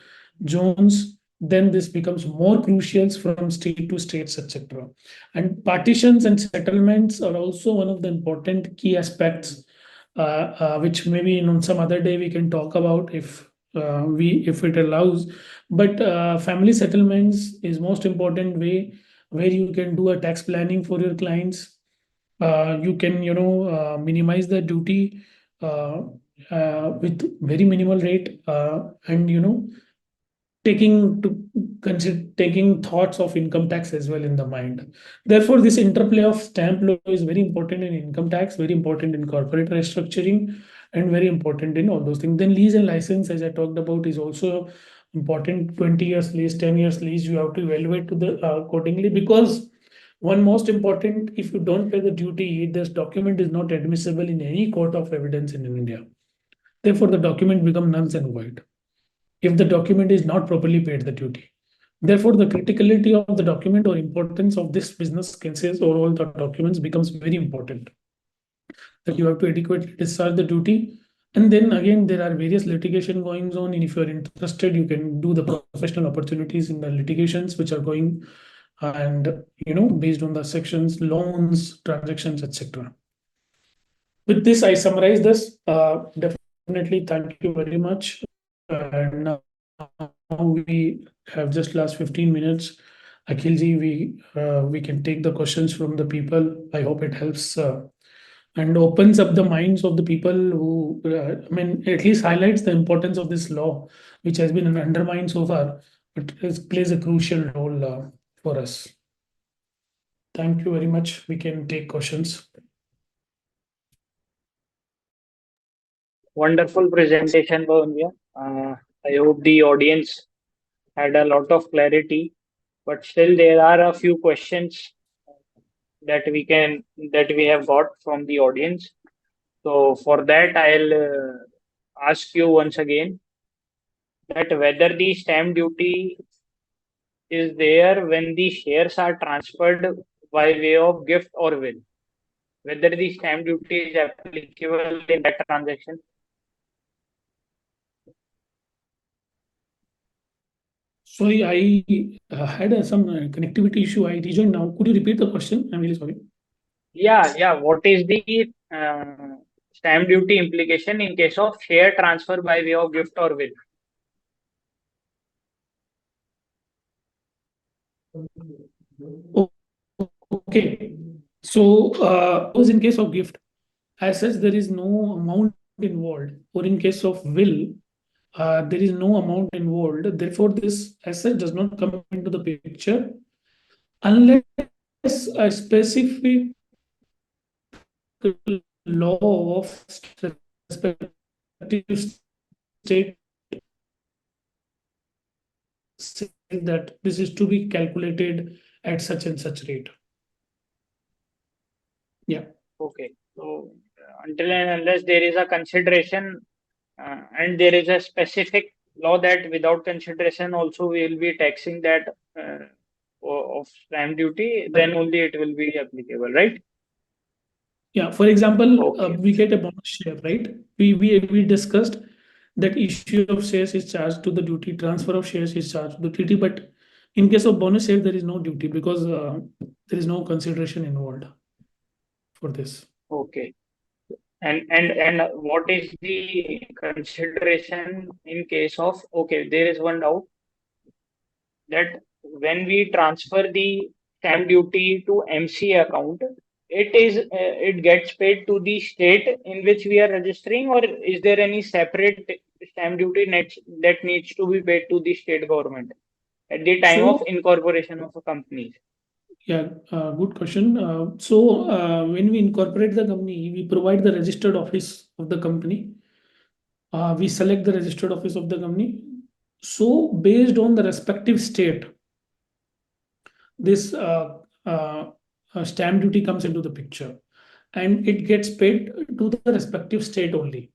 zones, then this becomes more crucial from state to states, etc. And partitions and settlements are also one of the important key aspects, which maybe in some other day we can talk about if it allows. But family settlements is most important way where you can do a tax planning for your clients. You can minimize the duty with very minimal rate, and taking to consider taking thoughts of income tax as well in the mind. Therefore, this interplay of stamp law is very important in income tax, very important in corporate restructuring, and very important in all those things. Then lease and license, as I talked about, is also important. 20 years lease, 10 years lease, you have to evaluate to the accordingly, because one most important, if you don't pay the duty, this document is not admissible in any court of evidence in India. Therefore, the document become null and void if the document is not properly paid the duty. Therefore, the criticality of the document or importance of this business cases or all the documents becomes very important, that you have to adequately discharge the duty. And then again, there are various litigation going on. And if you're interested, you can do the professional opportunities in the litigations which are going, and based on the sections, loans, transactions, etc. With this, I summarize this. Definitely, thank you very much. And now we have just last 15 minutes. Akhilji, we can take the questions from the people. I hope it helps and opens up the minds of the people who, I mean, at least highlights the importance of this law, which has been undermined so far, but it plays a crucial role for us. Thank you very much. We can take questions. Wonderful presentation, Bhavanya. I hope the audience had a lot of clarity, but still there are a few questions that we have got from the audience. So for that, I'll ask you once again that whether the stamp duty is there when the shares are transferred by way of gift or will, whether the stamp duty is applicable in that transaction. Sorry, I had some connectivity issue. I rejoined now. Could you repeat the question? I'm really sorry. Yeah. What is the stamp duty implication in case of share transfer by way of gift or will? O- Okay. So, suppose in case of gift, as such, there is no amount involved, or in case of will, there is no amount involved. Therefore, this as such does not come into the picture unless a specific law of respective state say that this is to be calculated at such and such rate. Yeah. Okay. So until and unless there is a consideration and there is a specific law that without consideration also we will be taxing that of stamp duty, then only it will be applicable, right? Yeah. For example, Okay. we get a bonus share, right? We discussed that issue of shares is charged to the duty, transfer of shares is charged to the duty, but in case of bonus share, there is no duty because there is no consideration involved for this. Okay. And what is the consideration in case of, okay, there is one doubt that when we transfer the stamp duty to MC account, it gets paid to the state in which we are registering, or is there any separate stamp duty that needs to be paid to the state government at the time of So incorporation of a company? yeah, good question. When we incorporate the company, we provide the registered office of the company. We select the registered office of the company. So based on the respective state, this stamp duty comes into the picture, and it gets paid to the respective state only.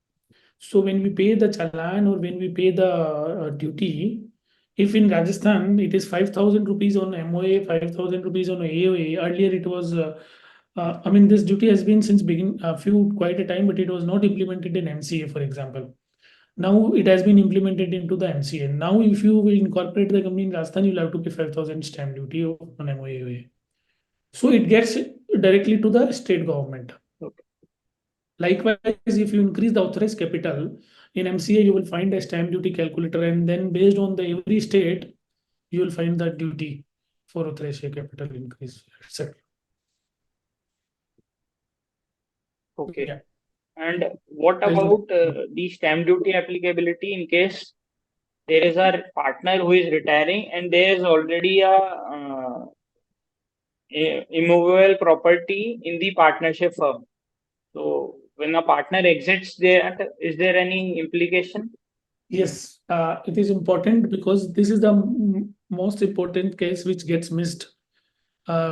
So when we pay the challan or when we pay the duty, if in Rajasthan it is 5,000 rupees on MOA, 5,000 rupees on AOA, earlier it was, I mean, this duty has been since begin a few quite a time, but it was not implemented in MCA, for example. Now it has been implemented into the MCA. Now, if you will incorporate the company in Rajasthan, you'll have to pay 5,000 stamp duty on MOA. So it gets directly to the state government. Okay. Likewise, if you increase the authorized capital in MCA, you will find a stamp duty calculator, and then based on the every state, you will find the duty for authorized share capital increase, etc. Okay. Yeah. And what There's no- about the stamp duty applicability in case there is a partner who is retiring and there is already a immovable property in the partnership firm? So when a partner exits there, is there any implication? Yes, it is important because this is the most important case which gets missed.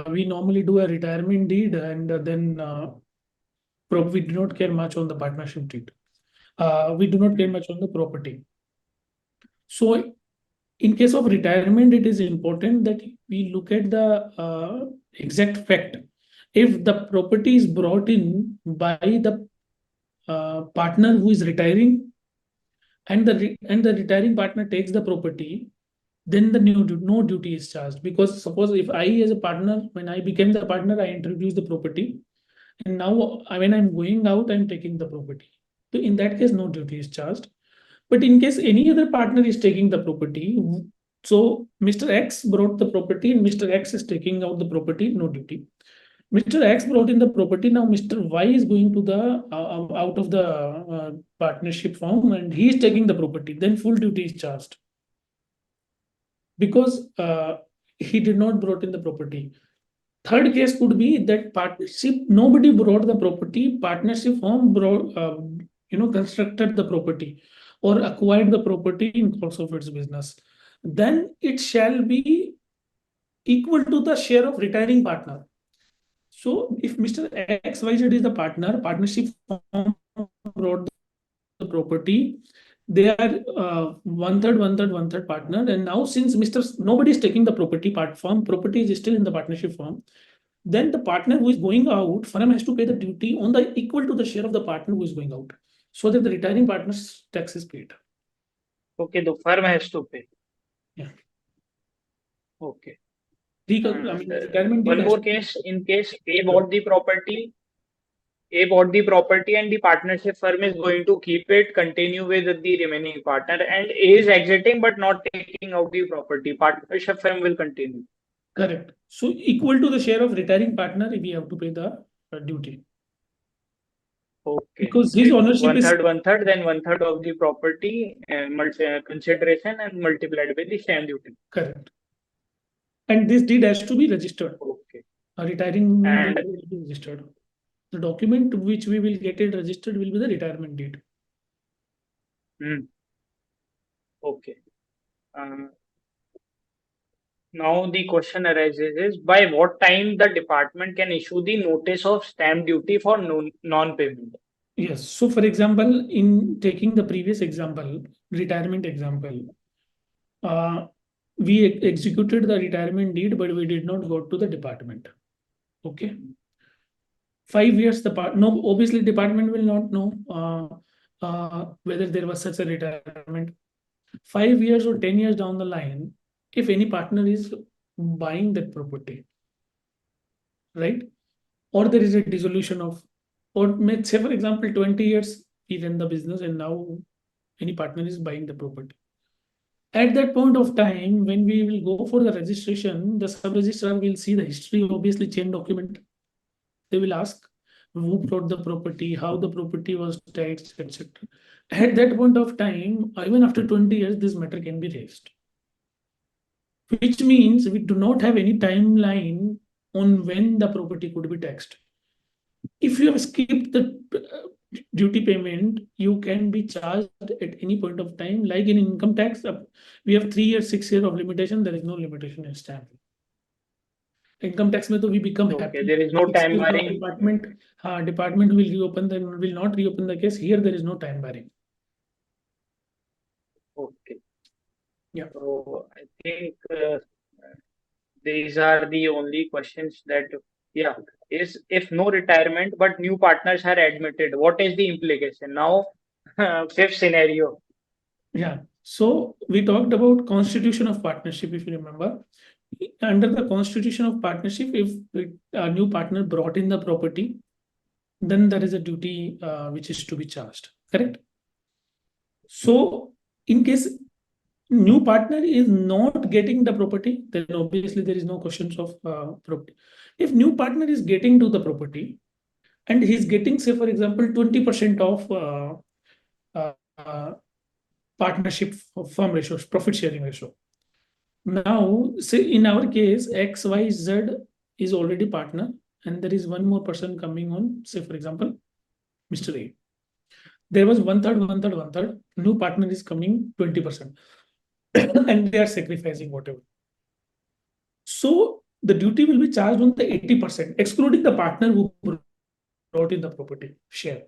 We normally do a retirement deed, and then we do not care much on the partnership deed. We do not care much on the property. So in case of retirement, it is important that we look at the exact fact. If the property is brought in by the partner who is retiring, and the retiring partner takes the property, then the no duty is charged. Because suppose if I, as a partner, when I became the partner, I introduced the property, and now when I'm going out, I'm taking the property. So in that case, no duty is charged. But in case any other partner is taking the property, so Mr. X brought the property and Mr. X is taking out the property, no duty. Mr. X brought in the property, now Mr. Y is going to the out of the partnership firm and he is taking the property, then full duty is charged because he did not brought in the property. Third case could be that partnership, nobody brought the property, partnership firm brought, constructed the property or acquired the property in course of its business. Then it shall be equal to the share of retiring partner. So if Mr. XYZ is the partner, partnership firm brought the property, they are one third, one third, one third partner. And now since nobody is taking the property, property is still in the partnership firm, then the partner who is going out, firm has to pay the duty on the equal to the share of the partner who is going out, so that the retiring partner's tax is paid. Okay, the firm has to pay. Yeah. Okay. Retirement deed One has more to case, in case A bought the property, and the partnership firm is going to keep it, continue with the remaining partner, and A is exiting but not taking out the property. Partnership firm will continue. correct. So equal to the share of retiring partner, we have to pay the duty Okay, because his okay. ownership is One third, then one third of the property consideration and multiplied by the stamp duty. correct, and this deed has to be registered. Okay. A retiring And will be registered. The document which we will get it registered will be the retirement deed. okay. Uh, Now the question arises is by what time the department can issue the notice of stamp duty for non-payment? Yes. So, for example, in taking the previous example, retirement example, uh, we executed the retirement deed, but we did not go to the department. Okay. 5 years, the part no, obviously department will not know whether there was such a retirement. 5 years or 10 years down the line, if any partner is buying that property, right? Or there is a dissolution of, or let's say for example, 20 years he ran the business and now any partner is buying the property. At that point of time, when we will go for the registration, the sub-registrar will see the history, obviously chain document. They will ask who brought the property, how the property was taxed, etc. At that point of time, even after 20 years, this matter can be raised. Which means we do not have any timeline on when the property could be taxed. If you have skipped the duty payment, you can be charged at any point of time. Like in income tax, we have 3 years, 6 years of limitation. There is no limitation in stamp. Income tax में तो we become Okay, happy. there is no 6 time years now barring. department will reopen, then will not reopen the case. Here there is no time barring. Okay. Yeah. So I think these are the only questions that, yeah, is if no retirement but new partners are admitted, what is the implication? Now, fifth scenario. Yeah. So we talked about constitution of partnership, if you remember. Under the constitution of partnership, if a new partner brought in the property, then there is a duty which is to be charged. Correct? So in case new partner is not getting the property, then obviously there is no questions of property. If new partner is getting to the property and he's getting, say, for example, 20% of partnership firm ratios, profit sharing ratio. Now, say in our case, XYZ is already partner, and there is one more person coming on, say, for example, Mr. A. There was one third, one third, one third. New partner is coming 20%, and they are sacrificing whatever. So the duty will be charged on the 80%, excluding the partner who brought in the property share.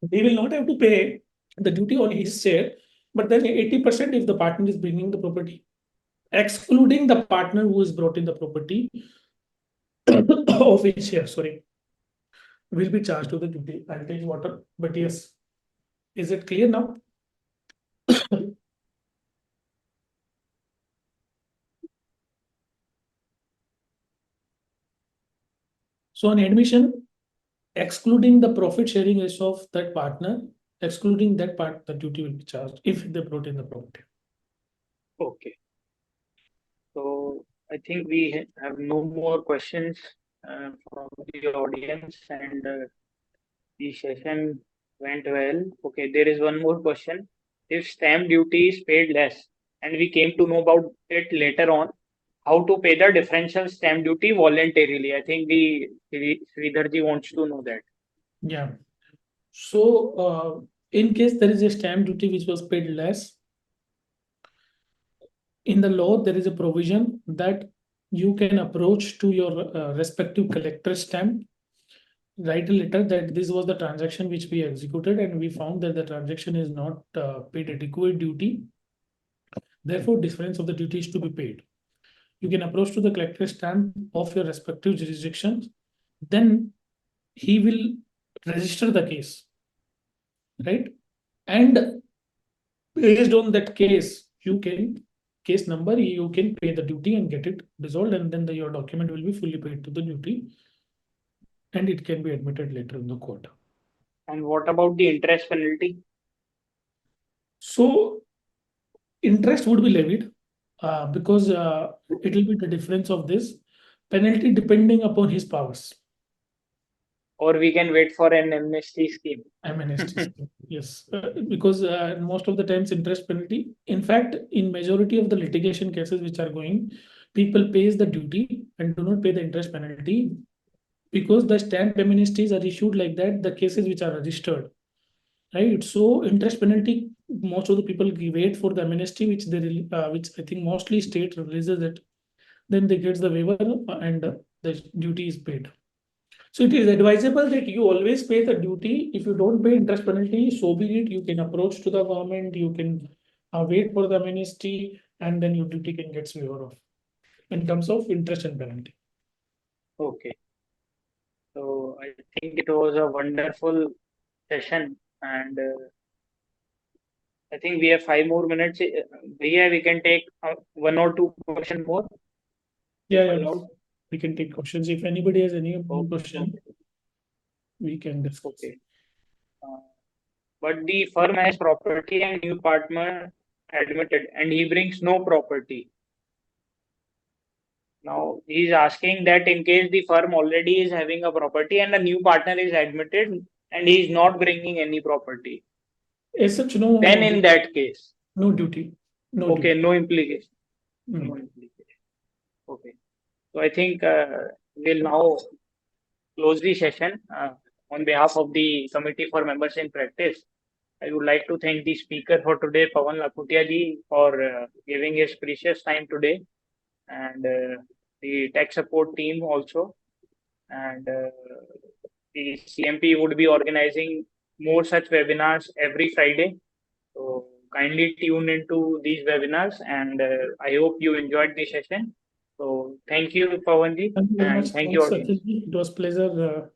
They will not have to pay the duty on his share, but then 80% if the partner is bringing the property, excluding the partner who is brought in the property of his share, sorry, will be charged to the duty. I'll take water, but yes, is it clear now? So on admission, excluding the profit sharing ratio of that partner, excluding that part, the duty will be charged if they brought in the property. Okay. So I think we have no more questions from the audience, and the session went well. Okay, there is one more question. If stamp duty is paid less, and we came to know about it later on, how to pay the differential stamp duty voluntarily? I think the Sridharji wants to know that. Yeah. So in case there is a stamp duty which was paid less, in the law there is a provision that you can approach to your respective collector stamp, write a letter that this was the transaction which we executed and we found that the transaction is not paid adequate duty. Therefore, difference of the duty is to be paid. You can approach to the collector stamp of your respective jurisdictions. Then he will register the case, right? And based on that case, you can case number, you can pay the duty and get it resolved, and then your document will be fully paid to the duty, and it can be admitted later in the court. And what about the interest penalty? So interest would be levied because it will be the difference of this penalty depending upon his powers. Or we can wait for an amnesty scheme. Amnesty scheme, yes, because most of the times interest penalty. In fact, in majority of the litigation cases which are going, people pays the duty and do not pay the interest penalty because the stamp amnesties are issued like that, the cases which are registered, right? So interest penalty, most of the people wait for the amnesty, which I think mostly state releases it. Then they get the waiver and the duty is paid. So it is advisable that you always pay the duty. If you don't pay interest penalty, so be it. You can approach to the government. You can wait for the amnesty, and then your duty can get waiver off in terms of interest and penalty. Okay. So I think it was a wonderful session, and I think we have 5 more minutes. Yeah, we can take one or two questions more, Yeah, if yeah. allowed. We can take questions. If anybody has any question, Okay. we can discuss. Okay. But the firm has property and new partner admitted, and he brings no property. Now he is asking that in case the firm already is having a property and a new partner is admitted and he is not bringing any property, As such, no. then in that case, no duty. No okay, duty. no implication. Mm. No implication. Okay. So I think we'll now close the session. On behalf of the Committee for Members in Practice, I would like to thank the speaker for today, Pawan Lakhutia ji, for giving his precious time today, and the tech support team also. And the CMP would be organizing more such webinars every Friday. So kindly tune into these webinars, and I hope you enjoyed the session. So thank you, Pawanji, Thank you very much. and thank you, Thanks, audience. Sachin. It was pleasure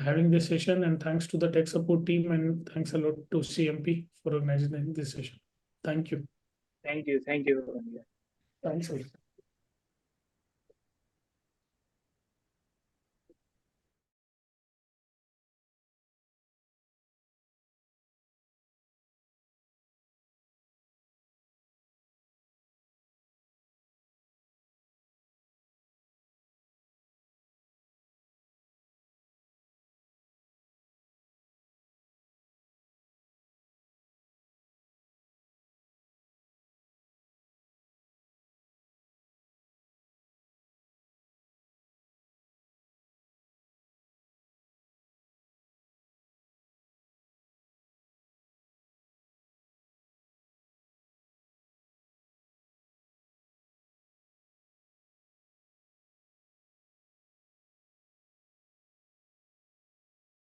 having this session, and thanks to the tech support team, and thanks a lot to CMP for organizing this session. Thank you. Thank you. Thank you. Thanks.